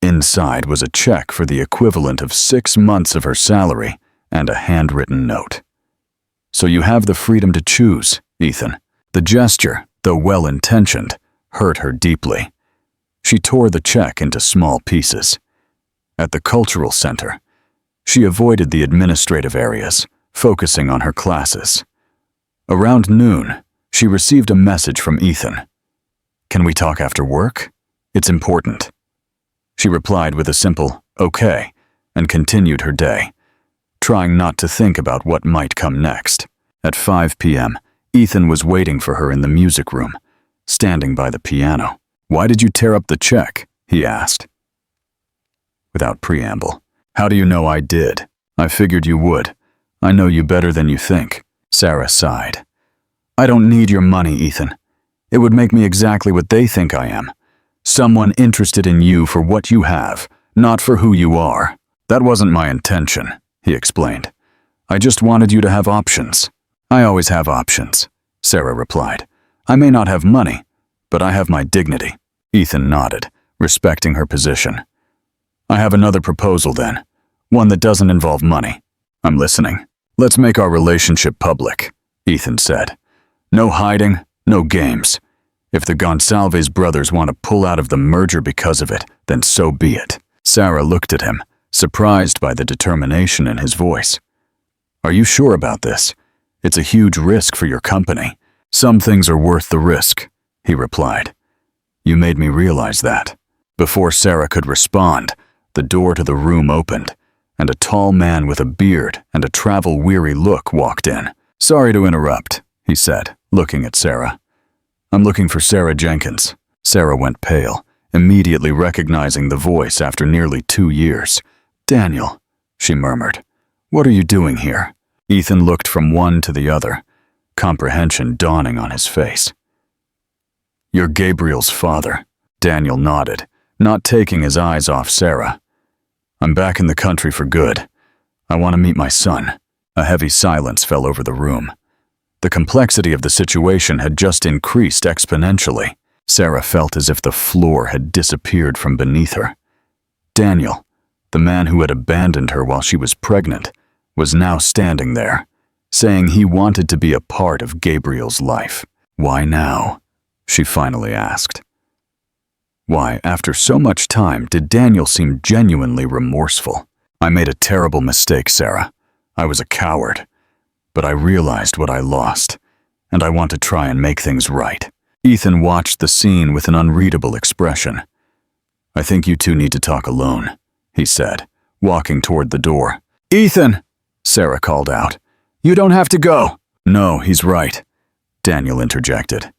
Inside was a check for the equivalent of 6 months of her salary and a handwritten note. So you have the freedom to choose, Ethan. The gesture, though well-intentioned, hurt her deeply. She tore the check into small pieces. At the cultural center, she avoided the administrative areas, focusing on her classes. Around noon, she received a message from Ethan. Can we talk after work? It's important. She replied with a simple, okay, and continued her day, trying not to think about what might come next. At 5 p.m., Ethan was waiting for her in the music room, standing by the piano. Why did you tear up the check? He asked. Without preamble. How do you know I did? I figured you would. I know you better than you think. Sarah sighed. I don't need your money, Ethan. It would make me exactly what they think I am. Someone interested in you for what you have, not for who you are. That wasn't my intention, he explained. I just wanted you to have options. I always have options, Sarah replied. I may not have money, but I have my dignity. Ethan nodded, respecting her position. I have another proposal then, one that doesn't involve money. I'm listening. Let's make our relationship public, Ethan said. No hiding, no games. If the Gonsalves brothers want to pull out of the merger because of it, then so be it. Sarah looked at him, surprised by the determination in his voice. Are you sure about this? It's a huge risk for your company. Some things are worth the risk, he replied. You made me realize that. Before Sarah could respond, the door to the room opened, and a tall man with a beard and a travel-weary look walked in. Sorry to interrupt, he said, looking at Sarah. I'm looking for Sarah Jenkins. Sarah went pale, immediately recognizing the voice after nearly 2 years. Daniel, she murmured. What are you doing here? Ethan looked from one to the other, comprehension dawning on his face. You're Gabriel's father. Daniel nodded, not taking his eyes off Sarah. I'm back in the country for good. I want to meet my son. A heavy silence fell over the room. The complexity of the situation had just increased exponentially. Sarah felt as if the floor had disappeared from beneath her. Daniel, the man who had abandoned her while she was pregnant, was now standing there, saying he wanted to be a part of Gabriel's life. Why now? She finally asked. Why, after so much time, did Daniel seem genuinely remorseful? I made a terrible mistake, Sarah. I was a coward. But I realized what I lost, and I want to try and make things right. Ethan watched the scene with an unreadable expression. I think you two need to talk alone, he said, walking toward the door. Ethan! Sarah called out. You don't have to go. No, he's right, Daniel interjected.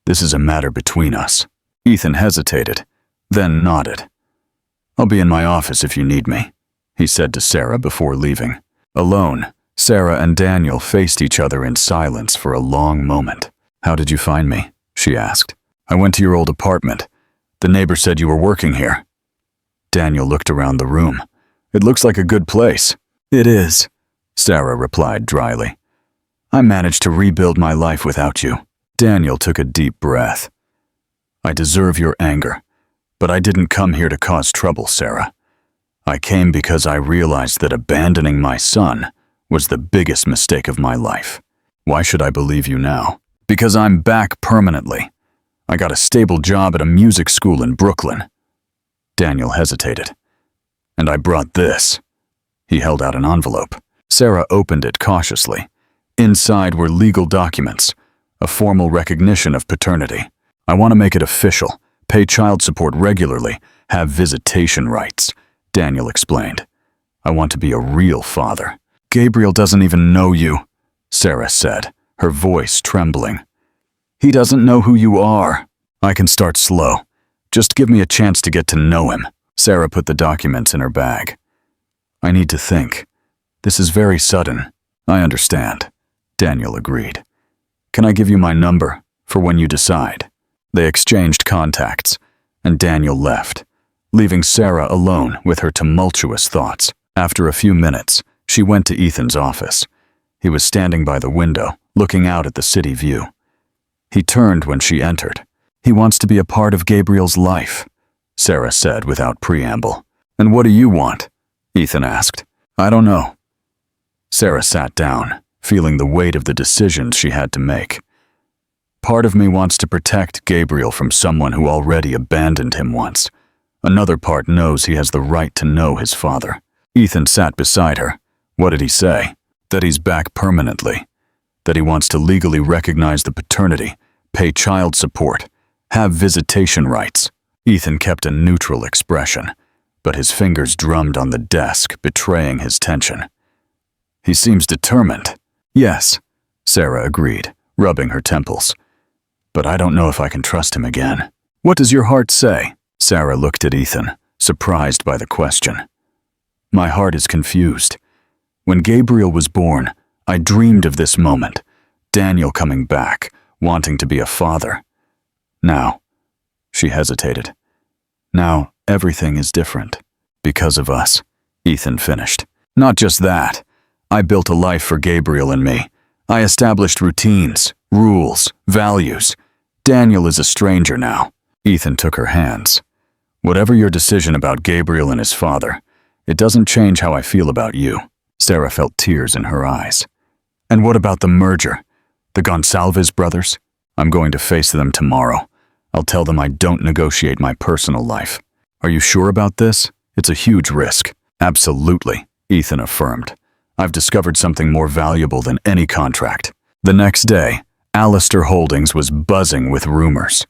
This is a matter between us. Ethan hesitated, then nodded. I'll be in my office if you need me, he said to Sarah before leaving. Alone, Sarah and Daniel faced each other in silence for a long moment. How did you find me? She asked. I went to your old apartment. The neighbor said you were working here. Daniel looked around the room. It looks like a good place. It is, Sarah replied dryly. I managed to rebuild my life without you. Daniel took a deep breath. I deserve your anger, but I didn't come here to cause trouble, Sarah. I came because I realized that abandoning my son was the biggest mistake of my life. Why should I believe you now? Because I'm back permanently. I got a stable job at a music school in Brooklyn. Daniel hesitated. And I brought this. He held out an envelope. Sarah opened it cautiously. Inside were legal documents, a formal recognition of paternity. I want to make it official, pay child support regularly, have visitation rights, Daniel explained. I want to be a real father. Gabriel doesn't even know you, Sarah said, her voice trembling. He doesn't know who you are. I can start slow. Just give me a chance to get to know him. Sarah put the documents in her bag. I need to think. This is very sudden. I understand, Daniel agreed. Can I give you my number for when you decide? They exchanged contacts, and Daniel left, leaving Sarah alone with her tumultuous thoughts. After a few minutes, she went to Ethan's office. He was standing by the window, looking out at the city view. He turned when she entered. He wants to be a part of Gabriel's life, Sarah said without preamble. And what do you want? Ethan asked. I don't know. Sarah sat down, feeling the weight of the decisions she had to make. Part of me wants to protect Gabriel from someone who already abandoned him once. Another part knows he has the right to know his father. Ethan sat beside her. What did he say? That he's back permanently. That he wants to legally recognize the paternity, pay child support, have visitation rights. Ethan kept a neutral expression, but his fingers drummed on the desk, betraying his tension. He seems determined. Yes, Sarah agreed, rubbing her temples. But I don't know if I can trust him again. What does your heart say? Sarah looked at Ethan, surprised by the question. My heart is confused. When Gabriel was born, I dreamed of this moment, Daniel coming back, wanting to be a father. Now, she hesitated. Now, everything is different. Because of us, Ethan finished. Not just that. I built a life for Gabriel and me. I established routines, rules, values. Daniel is a stranger now. Ethan took her hands. Whatever your decision about Gabriel and his father, it doesn't change how I feel about you. Sarah felt tears in her eyes. And what about the merger? The Gonsalves brothers? I'm going to face them tomorrow. I'll tell them I don't negotiate my personal life. Are you sure about this? It's a huge risk. Absolutely, Ethan affirmed. I've discovered something more valuable than any contract. The next day, Alistair Holdings was buzzing with rumors.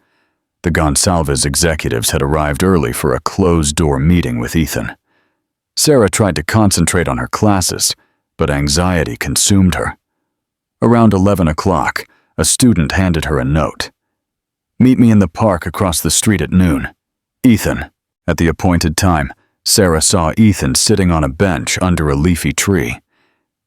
The Gonsalves executives had arrived early for a closed-door meeting with Ethan. Sarah tried to concentrate on her classes, but anxiety consumed her. Around 11 o'clock, a student handed her a note. Meet me in the park across the street at noon. Ethan. At the appointed time, Sarah saw Ethan sitting on a bench under a leafy tree.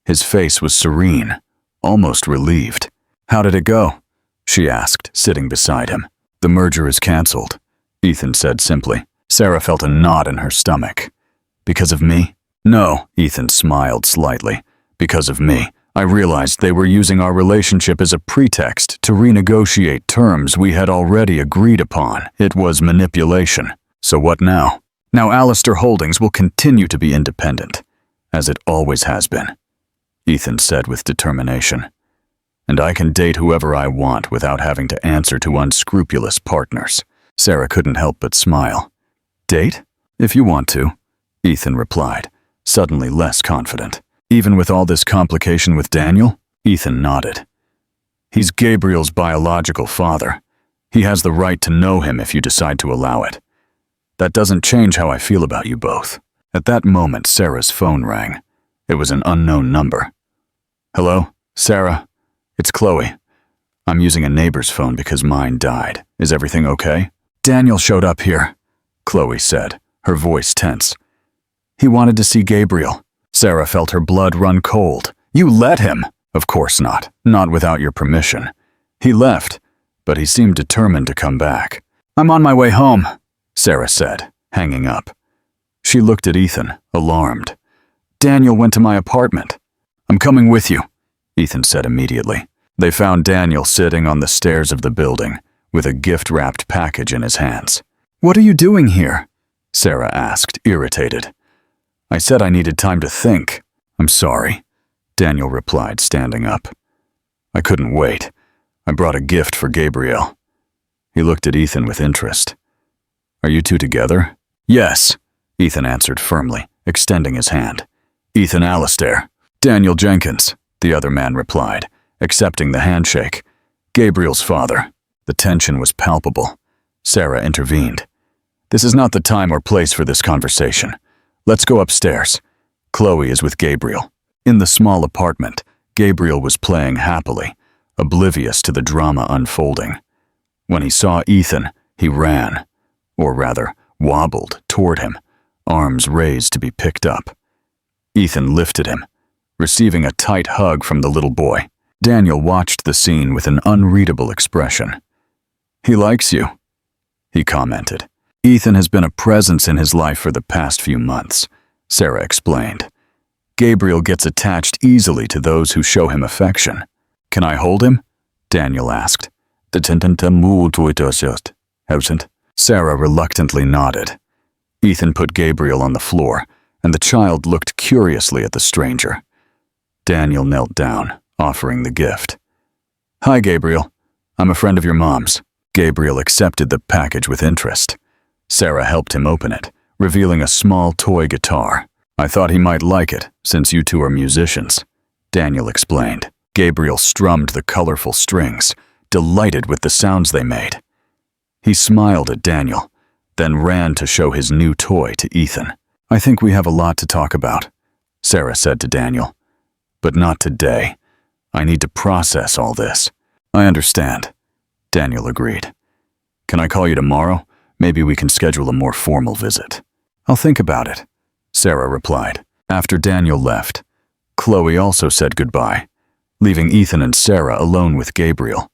His face was serene, almost relieved. How did it go? She asked, sitting beside him. The merger is canceled, Ethan said simply. Sarah felt a knot in her stomach. Because of me? No, Ethan smiled slightly. Because of me. I realized they were using our relationship as a pretext to renegotiate terms we had already agreed upon. It was manipulation. So what now? Now Alistair Holdings will continue to be independent, as it always has been, Ethan said with determination. And I can date whoever I want without having to answer to unscrupulous partners. Sarah couldn't help but smile. Date? If you want to, Ethan replied, suddenly less confident. Even with all this complication with Daniel? Ethan nodded. He's Gabriel's biological father. He has the right to know him if you decide to allow it. That doesn't change how I feel about you both. At that moment, Sarah's phone rang. It was an unknown number. Hello, Sarah? It's Chloe. I'm using a neighbor's phone because mine died. Is everything okay? Daniel showed up here, Chloe said, her voice tense. He wanted to see Gabriel. Sarah felt her blood run cold. You let him? Of course not. Not without your permission. He left, but he seemed determined to come back. I'm on my way home, Sarah said, hanging up. She looked at Ethan, alarmed. Daniel went to my apartment. I'm coming with you, Ethan said immediately. They found Daniel sitting on the stairs of the building with a gift-wrapped package in his hands. What are you doing here? Sarah asked, irritated. I said I needed time to think. I'm sorry, Daniel replied, standing up. I couldn't wait. I brought a gift for Gabriel. He looked at Ethan with interest. Are you two together? Yes, Ethan answered firmly, extending his hand. Ethan Alastair. Daniel Jenkins, the other man replied, accepting the handshake. Gabriel's father. The tension was palpable. Sarah intervened. This is not the time or place for this conversation. Let's go upstairs. Chloe is with Gabriel. In the small apartment, Gabriel was playing happily, oblivious to the drama unfolding. When he saw Ethan, he ran, or rather, wobbled toward him, arms raised to be picked up. Ethan lifted him, receiving a tight hug from the little boy. Daniel watched the scene with an unreadable expression. He likes you, he commented. Ethan has been a presence in his life for the past few months, Sarah explained. Gabriel gets attached easily to those who show him affection. Can I hold him? Daniel asked. Sarah reluctantly nodded. Ethan put Gabriel on the floor, and the child looked curiously at the stranger. Daniel knelt down, offering the gift. Hi, Gabriel. I'm a friend of your mom's. Gabriel accepted the package with interest. Sarah helped him open it, revealing a small toy guitar. I thought he might like it, since you two are musicians, Daniel explained. Gabriel strummed the colorful strings, delighted with the sounds they made. He smiled at Daniel, then ran to show his new toy to Ethan. I think we have a lot to talk about, Sarah said to Daniel. But not today. I need to process all this. I understand, Daniel agreed. Can I call you tomorrow? Maybe we can schedule a more formal visit. I'll think about it, Sarah replied. After Daniel left, Chloe also said goodbye, leaving Ethan and Sarah alone with Gabriel,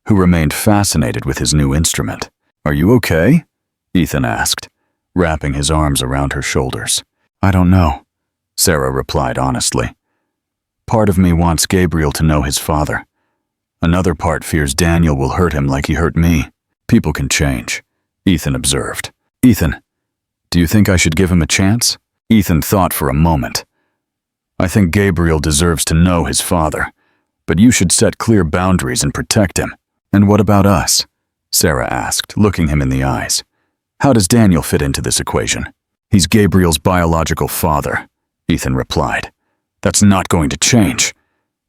who remained fascinated with his new instrument. Are you okay? Ethan asked, wrapping his arms around her shoulders. I don't know, Sarah replied honestly. Part of me wants Gabriel to know his father. Another part fears Daniel will hurt him like he hurt me. People can change, Ethan observed. Ethan, do you think I should give him a chance? Ethan thought for a moment. I think Gabriel deserves to know his father, but you should set clear boundaries and protect him. And what about us? Sarah asked, looking him in the eyes. How does Daniel fit into this equation? He's Gabriel's biological father, Ethan replied. That's not going to change.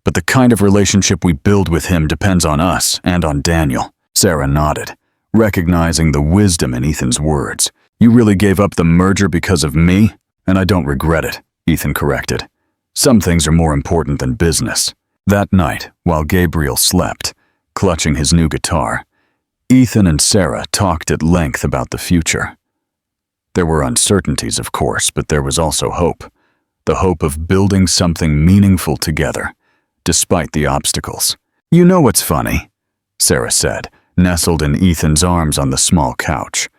But the kind of relationship we build with him depends on us and on Daniel. Sarah nodded, recognizing the wisdom in Ethan's words. You really gave up the merger because of me? And I don't regret it, Ethan corrected. Some things are more important than business. That night, while Gabriel slept, clutching his new guitar, Ethan and Sarah talked at length about the future. There were uncertainties, of course, but there was also hope. The hope of building something meaningful together, despite the obstacles. You know what's funny? Sarah said, nestled in Ethan's arms on the small couch.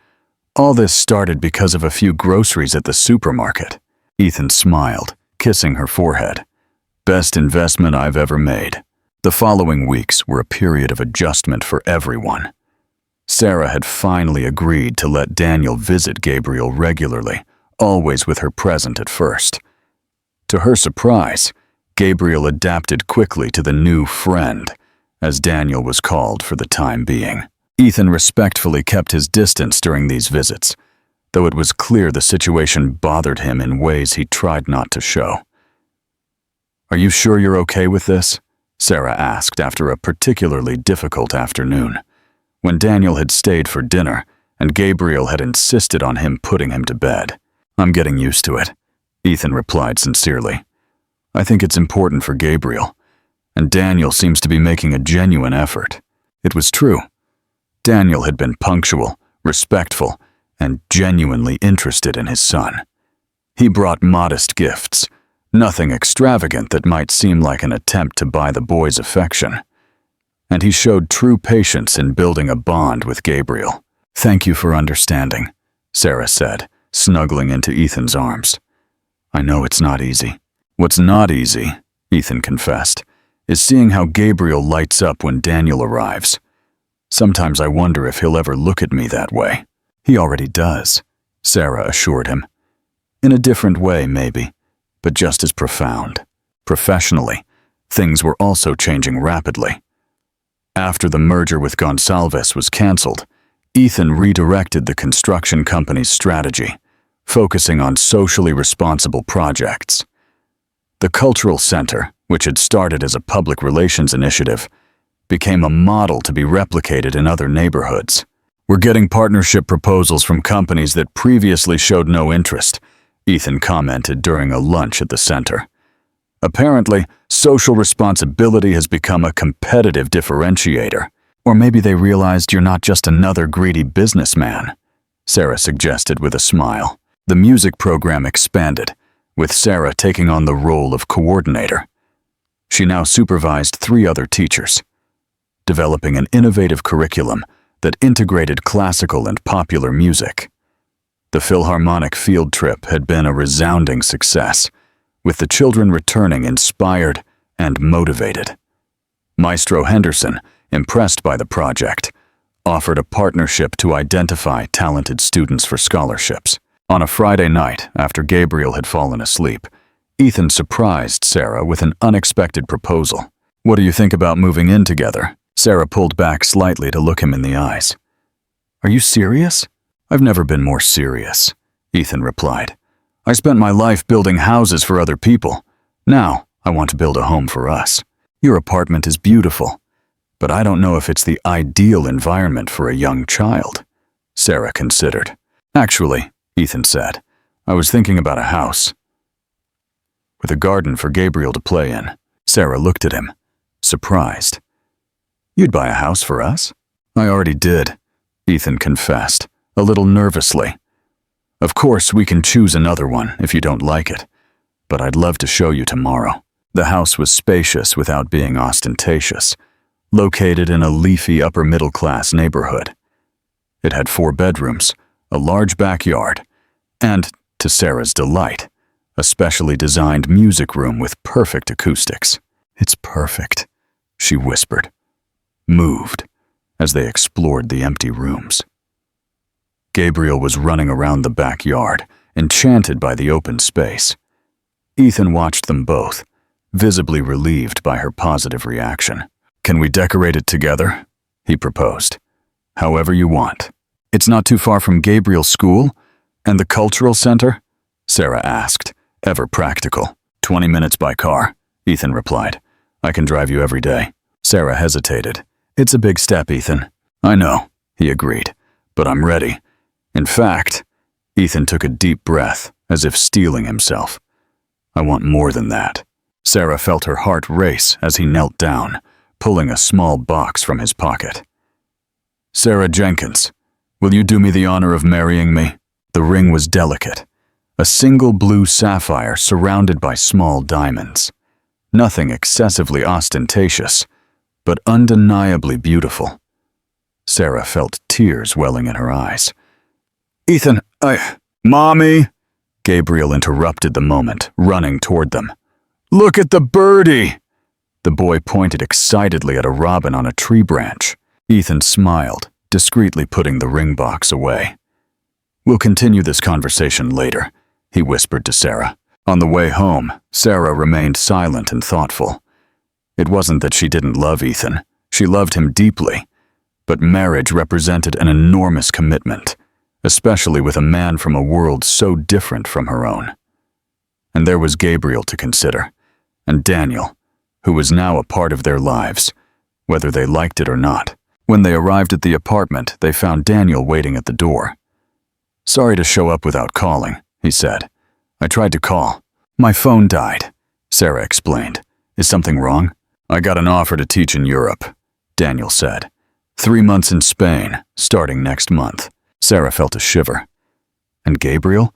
All this started because of a few groceries at the supermarket. Ethan smiled, kissing her forehead. Best investment I've ever made. The following weeks were a period of adjustment for everyone. Sarah had finally agreed to let Daniel visit Gabriel regularly, always with her present at first. To her surprise, Gabriel adapted quickly to the new friend, as Daniel was called for the time being. Ethan respectfully kept his distance during these visits, though it was clear the situation bothered him in ways he tried not to show. Are you sure you're okay with this? Sarah asked after a particularly difficult afternoon, when Daniel had stayed for dinner and Gabriel had insisted on him putting him to bed. I'm getting used to it, Ethan replied sincerely. I think it's important for Gabriel, and Daniel seems to be making a genuine effort. It was true. Daniel had been punctual, respectful, and genuinely interested in his son. He brought modest gifts, nothing extravagant that might seem like an attempt to buy the boy's affection. And he showed true patience in building a bond with Gabriel. Thank you for understanding, Sarah said, snuggling into Ethan's arms. I know it's not easy. What's not easy Ethan confessed, is seeing how Gabriel lights up when Daniel arrives. Sometimes I wonder if he'll ever look at me that way. He already does, Sarah assured him. In a different way, maybe, but just as profound. Professionally, things were also changing rapidly. After the merger with Gonsalves was canceled, Ethan redirected the construction company's strategy, focusing on socially responsible projects. The Cultural Center, which had started as a public relations initiative, became a model to be replicated in other neighborhoods. We're getting partnership proposals from companies that previously showed no interest, Ethan commented during a lunch at the center. Apparently, social responsibility has become a competitive differentiator. Or maybe they realized you're not just another greedy businessman, Sarah suggested with a smile. The music program expanded, with Sarah taking on the role of coordinator. She now supervised 3 other teachers, developing an innovative curriculum that integrated classical and popular music. The Philharmonic field trip had been a resounding success, with the children returning inspired and motivated. Maestro Henderson, impressed by the project, offered a partnership to identify talented students for scholarships. On a Friday night, after Gabriel had fallen asleep, Ethan surprised Sarah with an unexpected proposal. "What do you think about moving in together?" Sarah pulled back slightly to look him in the eyes. "Are you serious?" "I've never been more serious," Ethan replied. "I spent my life building houses for other people. Now, I want to build a home for us. Your apartment is beautiful, but I don't know if it's the ideal environment for a young child," Sarah considered. "Actually," Ethan said, "I was thinking about a house with a garden for Gabriel to play in." Sarah looked at him, surprised. "You'd buy a house for us?" "I already did," Ethan confessed, a little nervously. "Of course, we can choose another one if you don't like it, but I'd love to show you tomorrow." The house was spacious without being ostentatious, located in a leafy upper-middle-class neighborhood. It had 4 bedrooms, a large backyard, and, to Sarah's delight, a specially designed music room with perfect acoustics. "It's perfect," she whispered, moved, as they explored the empty rooms. Gabriel was running around the backyard, enchanted by the open space. Ethan watched them both, visibly relieved by her positive reaction. "Can we decorate it together?" he proposed. "However you want." "It's not too far from Gabriel's school and the cultural center?" Sarah asked, ever practical. 20 minutes by car, Ethan replied. "I can drive you every day." Sarah hesitated. "It's a big step, Ethan." "I know," he agreed, "but I'm ready." In fact, Ethan took a deep breath, as if steeling himself. "I want more than that." Sarah felt her heart race as he knelt down, pulling a small box from his pocket. "Sarah Jenkins, will you do me the honor of marrying me?" The ring was delicate, a single blue sapphire surrounded by small diamonds. Nothing excessively ostentatious, but undeniably beautiful. Sarah felt tears welling in her eyes. "Ethan, Mommy!" Gabriel interrupted the moment, running toward them. "Look at the birdie!" The boy pointed excitedly at a robin on a tree branch. Ethan smiled, discreetly putting the ring box away. "We'll continue this conversation later," he whispered to Sarah. On the way home, Sarah remained silent and thoughtful. It wasn't that she didn't love Ethan. She loved him deeply. But marriage represented an enormous commitment, especially with a man from a world so different from her own. And there was Gabriel to consider, and Daniel, who was now a part of their lives, whether they liked it or not. When they arrived at the apartment, they found Daniel waiting at the door. "Sorry to show up without calling," he said. "I tried to call. My phone died," Sarah explained. "Is something wrong?" "I got an offer to teach in Europe," Daniel said. 3 months in Spain, starting next month. Sarah felt a shiver. "And Gabriel?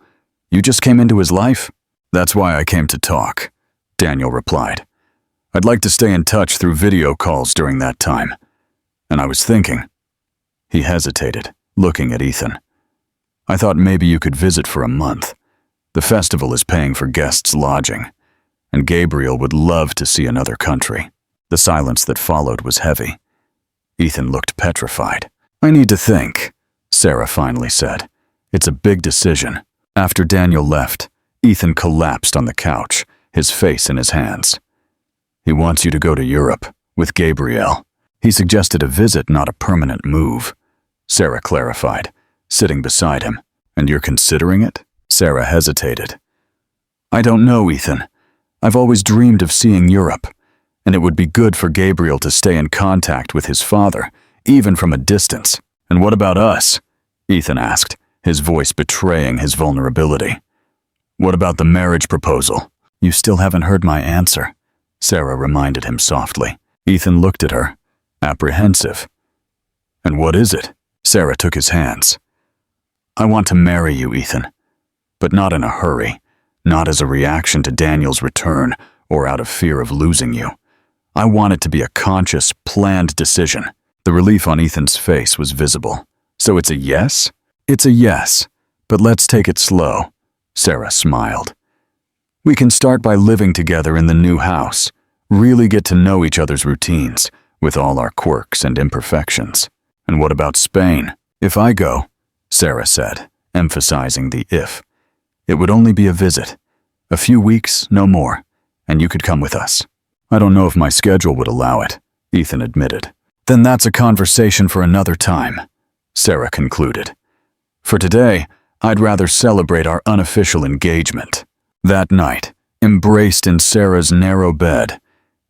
You just came into his life?" "That's why I came to talk," Daniel replied. "I'd like to stay in touch through video calls during that time. And I was thinking..." He hesitated, looking at Ethan. "I thought maybe you could visit for a month. The festival is paying for guests' lodging. and Gabriel would love to see another country. The silence that followed was heavy. Ethan looked petrified. "I need to think," Sarah finally said. "It's a big decision." After Daniel left, Ethan collapsed on the couch, his face in his hands. "He wants you to go to Europe with Gabriel. He suggested a visit, not a permanent move," Sarah clarified, sitting beside him. "And you're considering it?" Sarah hesitated. "I don't know, Ethan. I've always dreamed of seeing Europe, and it would be good for Gabriel to stay in contact with his father, even from a distance." "And what about us?" Ethan asked, his voice betraying his vulnerability. "What about the marriage proposal?" "You still haven't heard my answer," Sarah reminded him softly. Ethan looked at her, apprehensive. "And what is it?" Sarah took his hands. "I want to marry you, Ethan, but not in a hurry, not as a reaction to Daniel's return or out of fear of losing you. I want it to be a conscious, planned decision." The relief on Ethan's face was visible. "So it's a yes?" "It's a yes, but let's take it slow," Sarah smiled. "We can start by living together in the new house, really get to know each other's routines, with all our quirks and imperfections." "And what about Spain?" "If I go," Sarah said, emphasizing the if, "it would only be a visit. A few weeks, no more, and you could come with us." "I don't know if my schedule would allow it," Ethan admitted. "Then that's a conversation for another time," Sarah concluded. "For today, I'd rather celebrate our unofficial engagement." That night, embraced in Sarah's narrow bed,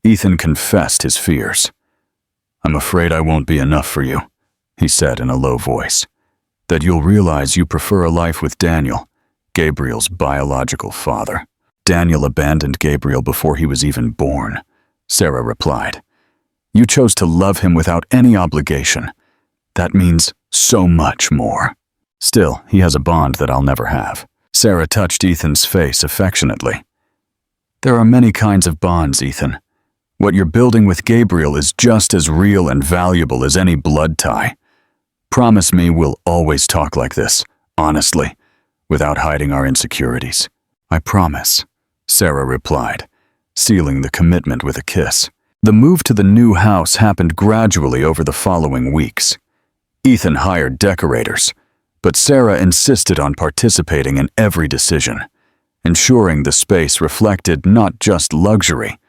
Ethan confessed his fears. "I'm afraid I won't be enough for you," he said in a low voice. "That you'll realize you prefer a life with Daniel, Gabriel's biological father." "Daniel abandoned Gabriel before he was even born," Sarah replied. "You chose to love him without any obligation. That means so much more. Still, he has a bond that I'll never have." Sarah touched Ethan's face affectionately. "There are many kinds of bonds, Ethan. What you're building with Gabriel is just as real and valuable as any blood tie. Promise me we'll always talk like this, honestly, without hiding our insecurities." "I promise," Sarah replied, sealing the commitment with a kiss. The move to the new house happened gradually over the following weeks. Ethan hired decorators, but Sarah insisted on participating in every decision, ensuring the space reflected not just luxury,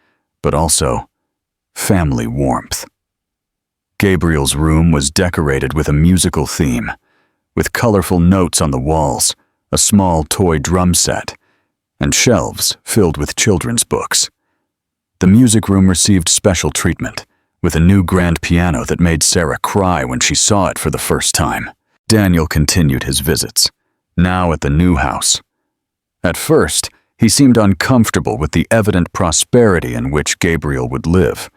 but also family warmth. Gabriel's room was decorated with a musical theme, with colorful notes on the walls, a small toy drum set, and shelves filled with children's books. The music room received special treatment, with a new grand piano that made Sarah cry when she saw it for the first time. Daniel continued his visits, now at the new house. At first, he seemed uncomfortable with the evident prosperity in which Gabriel would live,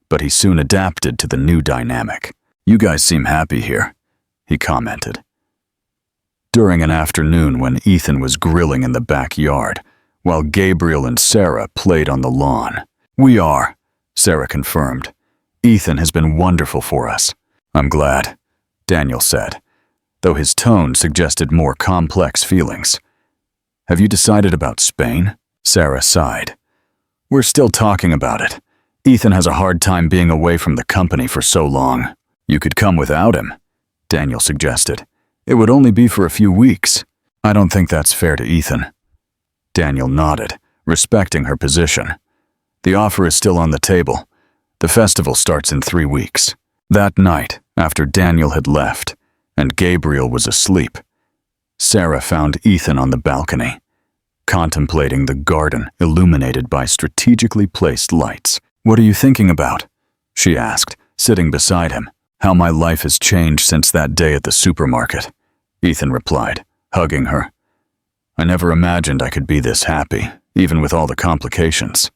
but he soon adapted to the new dynamic. "You guys seem happy here," he commented. During an afternoon when Ethan was grilling in the backyard, while Gabriel and Sarah played on the lawn. "We are," Sarah confirmed. "Ethan has been wonderful for us." "I'm glad," Daniel said, though his tone suggested more complex feelings. "Have you decided about Spain?" Sarah sighed. "We're still talking about it. Ethan has a hard time being away from the company for so long." "You could come without him," Daniel suggested. "It would only be for a few weeks." "I don't think that's fair to Ethan." Daniel nodded, respecting her position. "The offer is still on the table. The festival starts in 3 weeks." That night, after Daniel had left, and Gabriel was asleep, Sarah found Ethan on the balcony, contemplating the garden illuminated by strategically placed lights. "What are you thinking about?" she asked, sitting beside him. "How my life has changed since that day at the supermarket," Ethan replied, hugging her. "I never imagined I could be this happy, even with all the complications.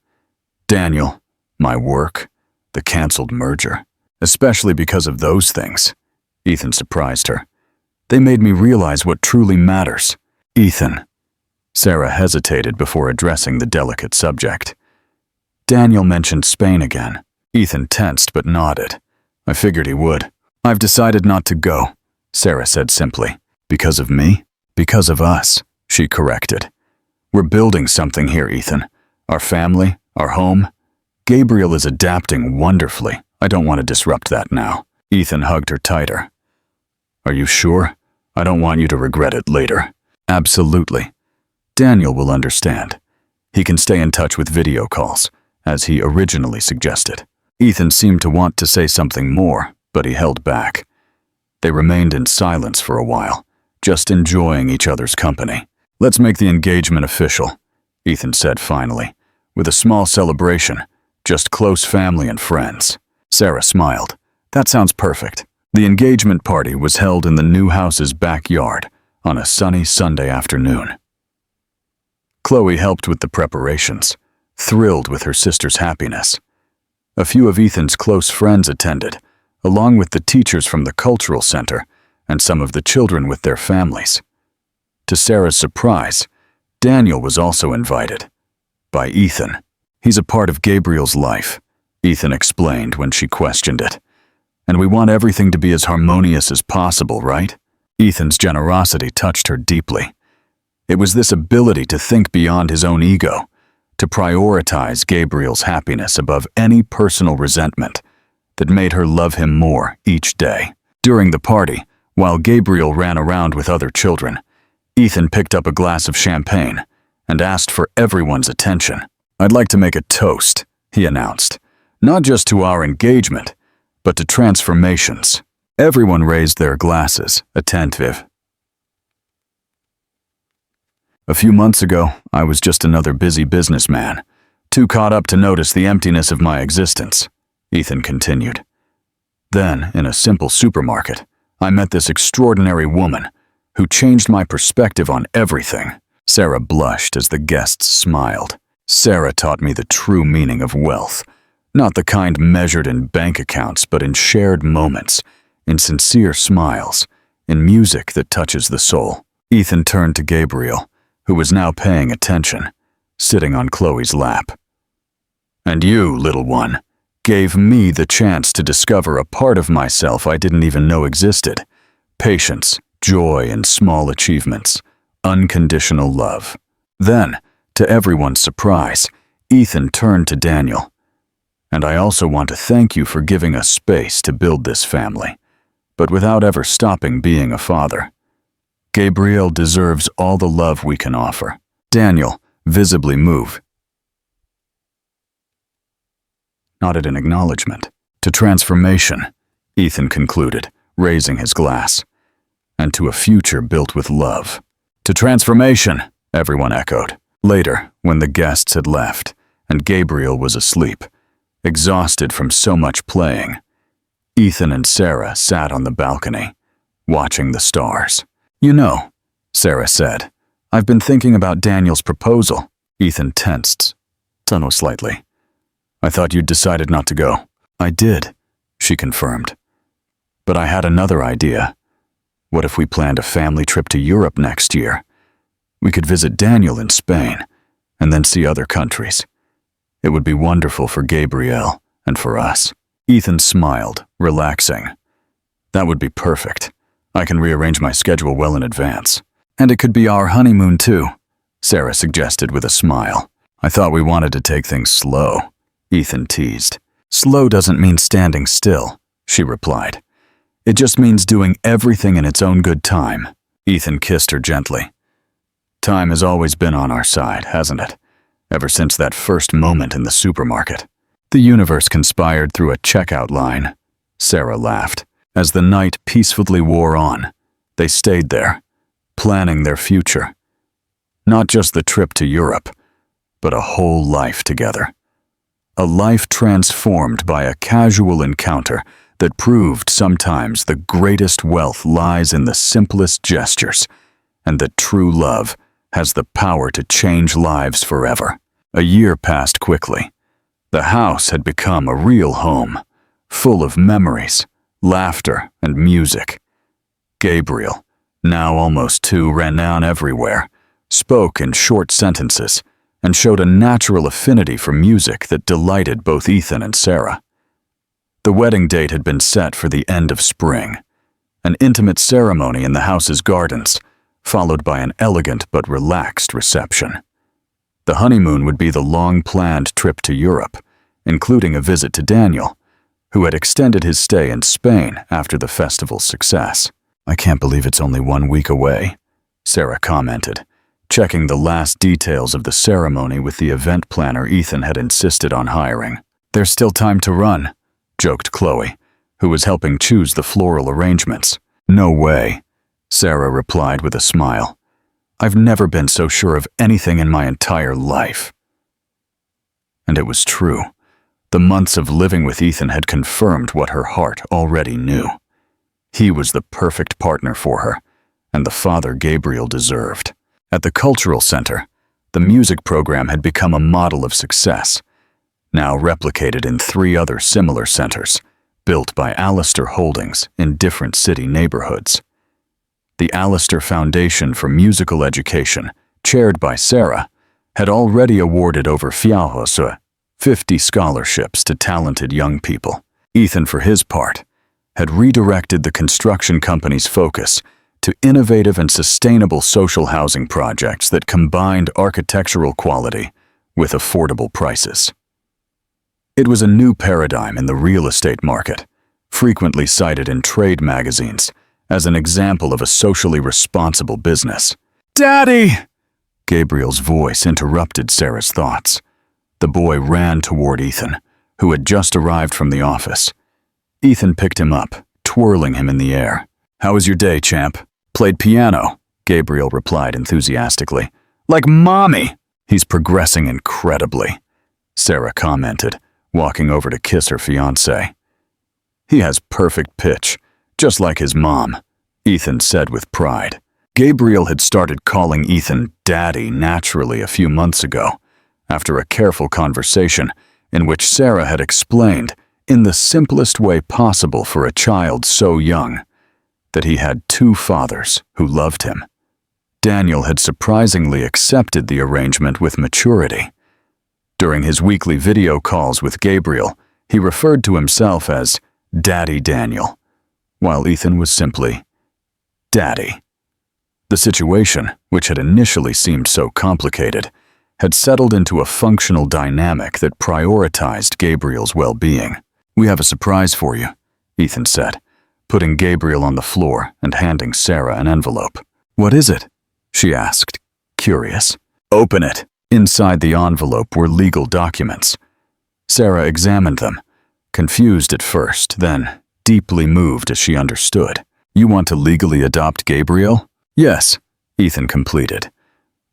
Daniel, my work, the canceled merger, especially because of those things," Ethan surprised her. "They made me realize what truly matters." "Ethan," Sarah hesitated before addressing the delicate subject. Daniel mentioned Spain again. Ethan tensed but nodded. "I figured he would." "I've decided not to go," Sarah said simply. "Because of me?" "Because of us," she corrected. "We're building something here, Ethan. Our family, our home. Gabriel is adapting wonderfully. I don't want to disrupt that now. Ethan hugged her tighter. Are you sure? I don't want you to regret it later. Absolutely. Daniel will understand. He can stay in touch with video calls, as he originally suggested. Ethan seemed to want to say something more, but he held back. They remained in silence for a while, just enjoying each other's company. Let's make the engagement official, Ethan said finally, with a small celebration, just close family and friends. Sarah smiled. That sounds perfect. The engagement party was held in the new house's backyard on a sunny Sunday afternoon. Chloe helped with the preparations, thrilled with her sister's happiness. A few of Ethan's close friends attended, along with the teachers from the cultural center and some of the children with their families. To Sarah's surprise, Daniel was also invited. By Ethan. He's a part of Gabriel's life, Ethan explained when she questioned it. And we want everything to be as harmonious as possible, right? Ethan's generosity touched her deeply. It was this ability to think beyond his own ego, to prioritize Gabriel's happiness above any personal resentment, that made her love him more each day. During the party, while Gabriel ran around with other children, Ethan picked up a glass of champagne and asked for everyone's attention. I'd like to make a toast, he announced, not just to our engagement, but to transformations. Everyone raised their glasses, attentive. A few months ago, I was just another busy businessman, too caught up to notice the emptiness of my existence, Ethan continued. Then, in a simple supermarket, I met this extraordinary woman who changed my perspective on everything. Sarah blushed as the guests smiled. Sarah taught me the true meaning of wealth, not the kind measured in bank accounts, but in shared moments, in sincere smiles, in music that touches the soul. Ethan turned to Gabriel, who was now paying attention, sitting on Chloe's lap. And you, little one, gave me the chance to discover a part of myself I didn't even know existed. Patience, joy in small achievements, unconditional love. Then, to everyone's surprise, Ethan turned to Daniel. And I also want to thank you for giving us space to build this family, but without ever stopping being a father. Gabriel deserves all the love we can offer. Daniel, visibly moved, nodded in acknowledgement. To transformation, Ethan concluded, raising his glass, and to a future built with love. To transformation, everyone echoed. Later, when the guests had left, and Gabriel was asleep, exhausted from so much playing, Ethan and Sarah sat on the balcony, watching the stars. You know, Sarah said, I've been thinking about Daniel's proposal. Ethan tensed, slightly. I thought you'd decided not to go. I did, she confirmed. But I had another idea. What if we planned a family trip to Europe next year? We could visit Daniel in Spain, and then see other countries. It would be wonderful for Gabriel and for us. Ethan smiled, relaxing. That would be perfect. I can rearrange my schedule well in advance. And it could be our honeymoon too, Sarah suggested with a smile. I thought we wanted to take things slow, Ethan teased. Slow doesn't mean standing still, she replied. It just means doing everything in its own good time. Ethan kissed her gently. Time has always been on our side, hasn't it? Ever since that first moment in the supermarket. The universe conspired through a checkout line, Sarah laughed. As the night peacefully wore on, they stayed there, planning their future. Not just the trip to Europe, but a whole life together. A life transformed by a casual encounter that proved sometimes the greatest wealth lies in the simplest gestures, and that true love has the power to change lives forever. A year passed quickly. The house had become a real home, full of memories, laughter, and music. Gabriel, now almost 2, ran down everywhere, spoke in short sentences, and showed a natural affinity for music that delighted both Ethan and Sarah. The wedding date had been set for the end of spring, an intimate ceremony in the house's gardens, followed by an elegant but relaxed reception. The honeymoon would be the long-planned trip to Europe, including a visit to Daniel, who had extended his stay in Spain after the festival's success. "I can't believe it's only 1 week away," Sarah commented, checking the last details of the ceremony with the event planner Ethan had insisted on hiring. "There's still time to run," joked Chloe, who was helping choose the floral arrangements. "No way," Sarah replied with a smile. "I've never been so sure of anything in my entire life." And it was true. The months of living with Ethan had confirmed what her heart already knew. He was the perfect partner for her, and the father Gabriel deserved. At the cultural center, the music program had become a model of success, now replicated in 3 other similar centers, built by Allister Holdings in different city neighborhoods. The Allister Foundation for Musical Education, chaired by Sarah, had already awarded over 50 scholarships to talented young people. Ethan, for his part, had redirected the construction company's focus to innovative and sustainable social housing projects that combined architectural quality with affordable prices. It was a new paradigm in the real estate market, frequently cited in trade magazines as an example of a socially responsible business. "Daddy!" Gabriel's voice interrupted Sarah's thoughts. The boy ran toward Ethan, who had just arrived from the office. Ethan picked him up, twirling him in the air. "How was your day, champ?" "Played piano," Gabriel replied enthusiastically. "Like mommy!" "He's progressing incredibly," Sarah commented, walking over to kiss her fiancé. "He has perfect pitch, just like his mom," Ethan said with pride. Gabriel had started calling Ethan Daddy naturally a few months ago, after a careful conversation in which Sarah had explained, in the simplest way possible for a child so young, that he had 2 fathers who loved him. Daniel had surprisingly accepted the arrangement with maturity. During his weekly video calls with Gabriel, he referred to himself as Daddy Daniel, while Ethan was simply Daddy. The situation, which had initially seemed so complicated, had settled into a functional dynamic that prioritized Gabriel's well-being. "We have a surprise for you," Ethan said, putting Gabriel on the floor and handing Sarah an envelope. "What is it?" she asked, curious. "Open it." Inside the envelope were legal documents. Sarah examined them, confused at first, then deeply moved as she understood. "You want to legally adopt Gabriel?" "Yes," Ethan completed.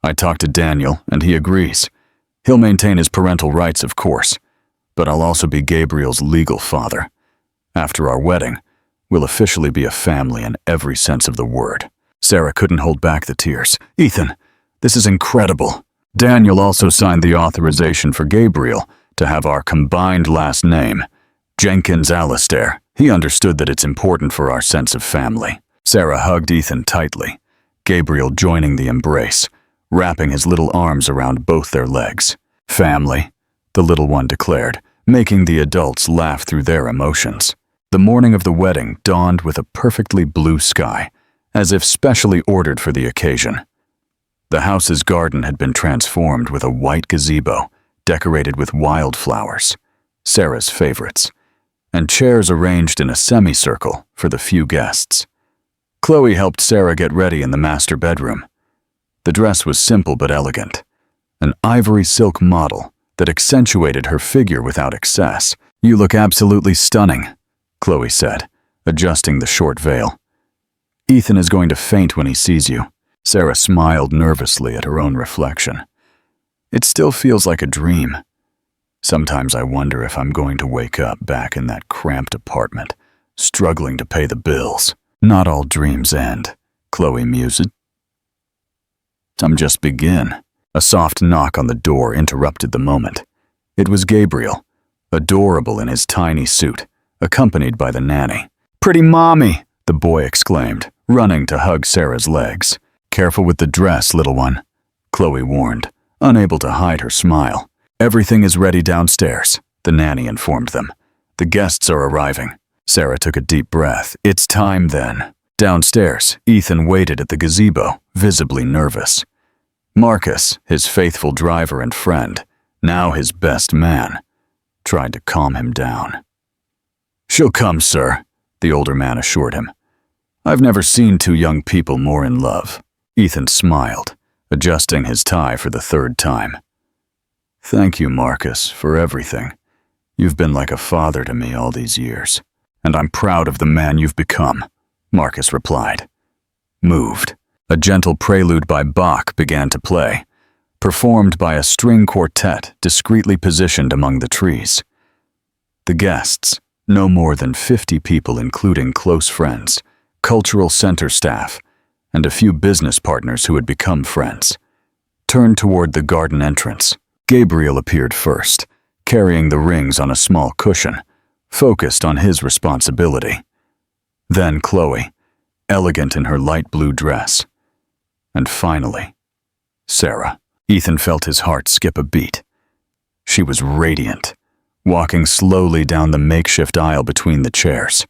"I talked to Daniel, and he agrees. He'll maintain his parental rights, of course, but I'll also be Gabriel's legal father. After our wedding, we'll officially be a family in every sense of the word." Sarah couldn't hold back the tears. "Ethan, this is incredible." Daniel also signed the authorization for Gabriel to have our combined last name, Jenkins Allister. He understood that it's important for our sense of family. Sarah hugged Ethan tightly, Gabriel joining the embrace, wrapping his little arms around both their legs. "Family," the little one declared, making the adults laugh through their emotions. The morning of the wedding dawned with a perfectly blue sky, as if specially ordered for the occasion. The house's garden had been transformed with a white gazebo, decorated with wildflowers, Sarah's favorites, and chairs arranged in a semicircle for the few guests. Chloe helped Sarah get ready in the master bedroom. The dress was simple but elegant, an ivory silk model that accentuated her figure without excess. "You look absolutely stunning," Chloe said, adjusting the short veil. "Ethan is going to faint when he sees you." Sarah smiled nervously at her own reflection. "It still feels like a dream. Sometimes I wonder if I'm going to wake up back in that cramped apartment, struggling to pay the bills." "Not all dreams end," Chloe mused. "Some just begin." A soft knock on the door interrupted the moment. It was Gabriel, adorable in his tiny suit, accompanied by the nanny. "Pretty mommy," the boy exclaimed, running to hug Sarah's legs. "Careful with the dress, little one," Chloe warned, unable to hide her smile. "Everything is ready downstairs," the nanny informed them. "The guests are arriving." Sarah took a deep breath. "It's time then." Downstairs, Ethan waited at the gazebo, visibly nervous. Marcus, his faithful driver and friend, now his best man, tried to calm him down. "She'll come, sir," the older man assured him. "I've never seen two young people more in love." Ethan smiled, adjusting his tie for the third time. "Thank you, Marcus, for everything. You've been like a father to me all these years, and I'm proud of the man you've become," Marcus replied. Moved, a gentle prelude by Bach began to play, performed by a string quartet discreetly positioned among the trees. The guests, no more than 50 people including close friends, cultural center staff, and a few business partners who had become friends, turned toward the garden entrance. Gabriel appeared first, carrying the rings on a small cushion, focused on his responsibility. Then Chloe, elegant in her light blue dress. And finally, Sarah. Ethan felt his heart skip a beat. She was radiant, walking slowly down the makeshift aisle between the chairs.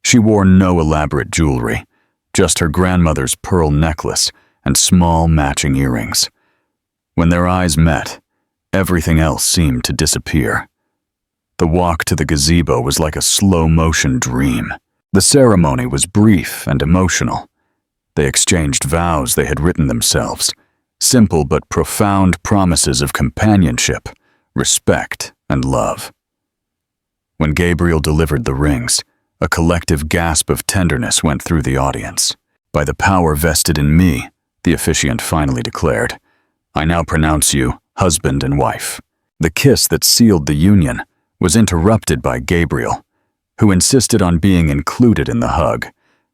She wore no elaborate jewelry, just her grandmother's pearl necklace and small matching earrings. When their eyes met, everything else seemed to disappear. The walk to the gazebo was like a slow-motion dream. The ceremony was brief and emotional. They exchanged vows they had written themselves, simple but profound promises of companionship, respect, and love. When Gabriel delivered the rings, a collective gasp of tenderness went through the audience. "By the power vested in me," the officiant finally declared, "I now pronounce you husband and wife." The kiss that sealed the union was interrupted by Gabriel, who insisted on being included in the hug,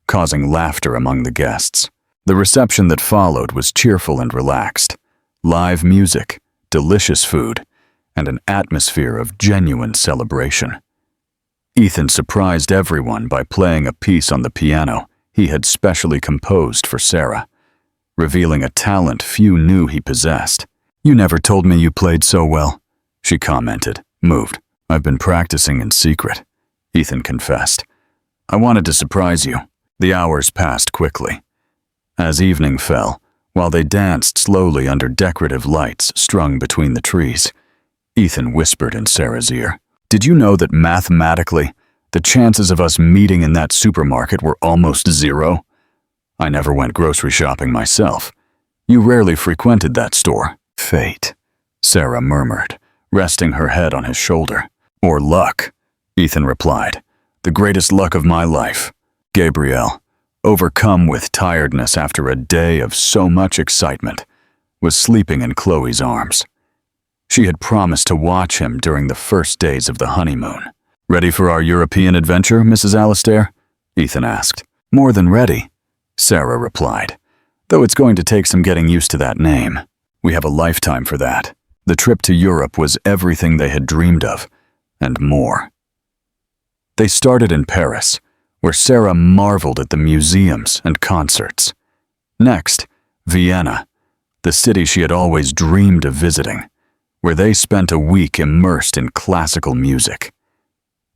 causing laughter among the guests. The reception that followed was cheerful and relaxed. Live music, delicious food, and an atmosphere of genuine celebration. Ethan surprised everyone by playing a piece on the piano he had specially composed for Sarah, revealing a talent few knew he possessed. "You never told me you played so well," she commented, moved. "I've been practicing in secret," Ethan confessed. "I wanted to surprise you." The hours passed quickly. As evening fell, while they danced slowly under decorative lights strung between the trees, Ethan whispered in Sarah's ear, "Did you know that mathematically, the chances of us meeting in that supermarket were almost zero? I never went grocery shopping myself. You rarely frequented that store." "Fate," Sarah murmured, resting her head on his shoulder. "Or luck," Ethan replied. "The greatest luck of my life." Gabriel, overcome with tiredness after a day of so much excitement, was sleeping in Chloe's arms. She had promised to watch him during the first days of the honeymoon. "Ready for our European adventure, Mrs. Alastair?" Ethan asked. "More than ready," Sarah replied, "though it's going to take some getting used to that name. We have a lifetime for that." The trip to Europe was everything they had dreamed of, and more. They started in Paris, where Sarah marveled at the museums and concerts. Next, Vienna, the city she had always dreamed of visiting, where they spent a week immersed in classical music.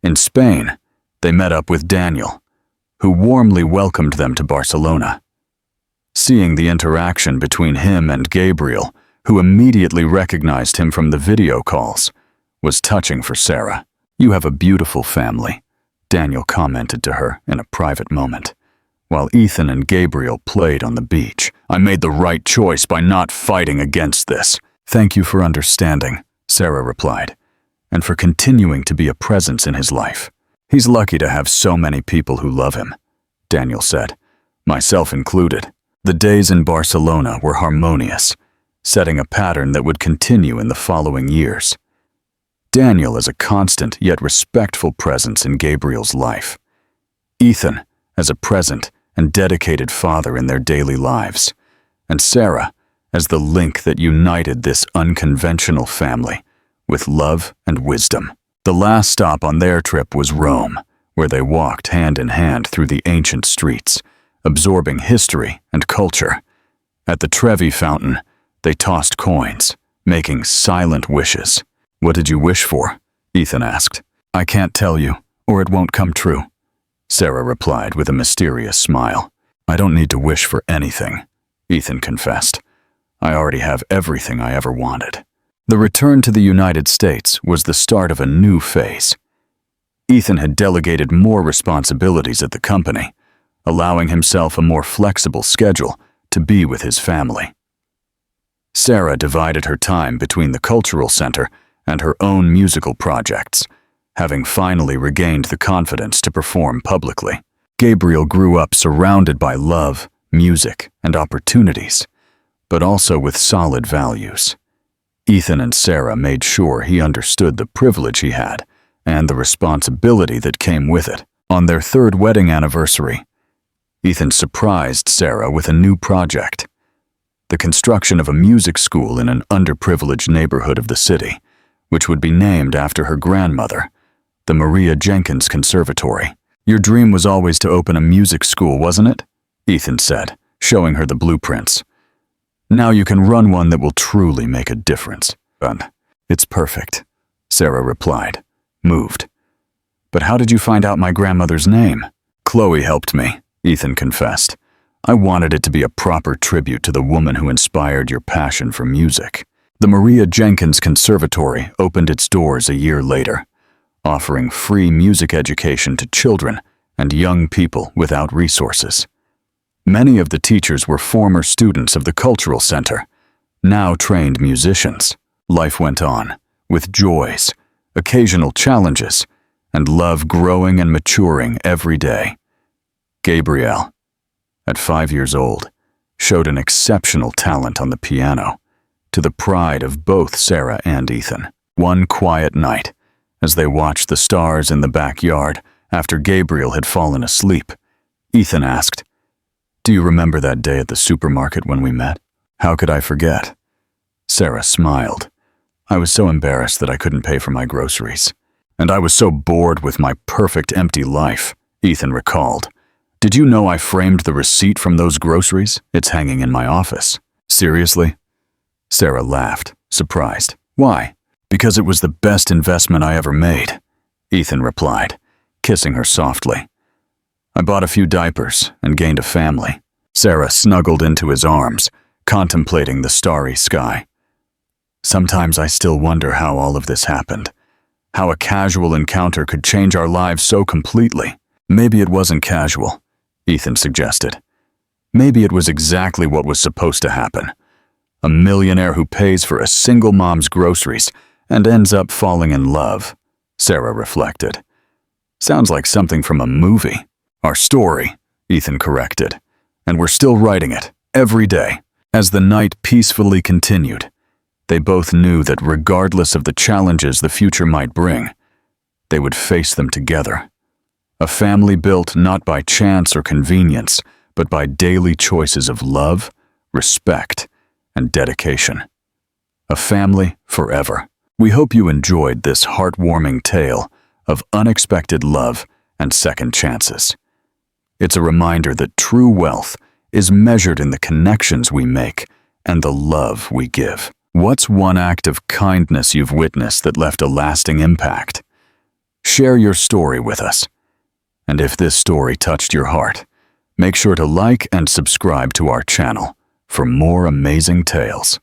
In Spain, they met up with Daniel, who warmly welcomed them to Barcelona. Seeing the interaction between him and Gabriel, who immediately recognized him from the video calls, was touching for Sarah. "You have a beautiful family," Daniel commented to her in a private moment, while Ethan and Gabriel played on the beach. "I made the right choice by not fighting against this." "Thank you for understanding," Sarah replied, "and for continuing to be a presence in his life. He's lucky to have so many people who love him," Daniel said, myself included. The days in Barcelona were harmonious, setting a pattern that would continue in the following years. Daniel as a constant yet respectful presence in Gabriel's life. Ethan as a present and dedicated father in their daily lives. And Sarah as the link that united this unconventional family with love and wisdom. The last stop on their trip was Rome, where they walked hand in hand through the ancient streets, absorbing history and culture. At the Trevi fountain, they tossed coins, making silent wishes. "What did you wish for?" Ethan asked. "I can't tell you, or it won't come true," Sarah replied with a mysterious smile. "I don't need to wish for anything," Ethan confessed. I already have everything I ever wanted. The return to the United States was the start of a new phase. Ethan had delegated more responsibilities at the company, allowing himself a more flexible schedule to be with his family. Sarah divided her time between the cultural center and her own musical projects, having finally regained the confidence to perform publicly. Gabriel grew up surrounded by love, music, and opportunities, but also with solid values. Ethan and Sarah made sure he understood the privilege he had and the responsibility that came with it. On their third wedding anniversary, Ethan surprised Sarah with a new project: the construction of a music school in an underprivileged neighborhood of the city, which would be named after her grandmother, the Maria Jenkins Conservatory. "Your dream was always to open a music school, wasn't it?" Ethan said, showing her the blueprints. "Now you can run one that will truly make a difference." "It's perfect," Sarah replied, moved. "But how did you find out my grandmother's name?" "Chloe helped me," Ethan confessed. "I wanted it to be a proper tribute to the woman who inspired your passion for music." The Maria Jenkins Conservatory opened its doors a year later, offering free music education to children and young people without resources. Many of the teachers were former students of the Cultural Center, now trained musicians. Life went on, with joys, occasional challenges, and love growing and maturing every day. Gabriel, at 5 years old, showed an exceptional talent on the piano, to the pride of both Sarah and Ethan. One quiet night, as they watched the stars in the backyard after Gabriel had fallen asleep, Ethan asked, "Do you remember that day at the supermarket when we met?" "How could I forget?" Sarah smiled. "I was so embarrassed that I couldn't pay for my groceries. And I was so bored with my perfect empty life," Ethan recalled. "Did you know I framed the receipt from those groceries? It's hanging in my office." "Seriously?" Sarah laughed, surprised. "Why?" "Because it was the best investment I ever made," Ethan replied, kissing her softly. "I bought a few diapers and gained a family." Sarah snuggled into his arms, contemplating the starry sky. "Sometimes I still wonder how all of this happened, how a casual encounter could change our lives so completely." "Maybe it wasn't casual," Ethan suggested. "Maybe it was exactly what was supposed to happen. A millionaire who pays for a single mom's groceries and ends up falling in love," Sarah reflected. "Sounds like something from a movie." "Our story," Ethan corrected, "and we're still writing it, every day." As the night peacefully continued, they both knew that regardless of the challenges the future might bring, they would face them together. A family built not by chance or convenience, but by daily choices of love, respect, and dedication. A family forever. We hope you enjoyed this heartwarming tale of unexpected love and second chances. It's a reminder that true wealth is measured in the connections we make and the love we give. What's one act of kindness you've witnessed that left a lasting impact? Share your story with us. And if this story touched your heart, make sure to like and subscribe to our channel for more amazing tales.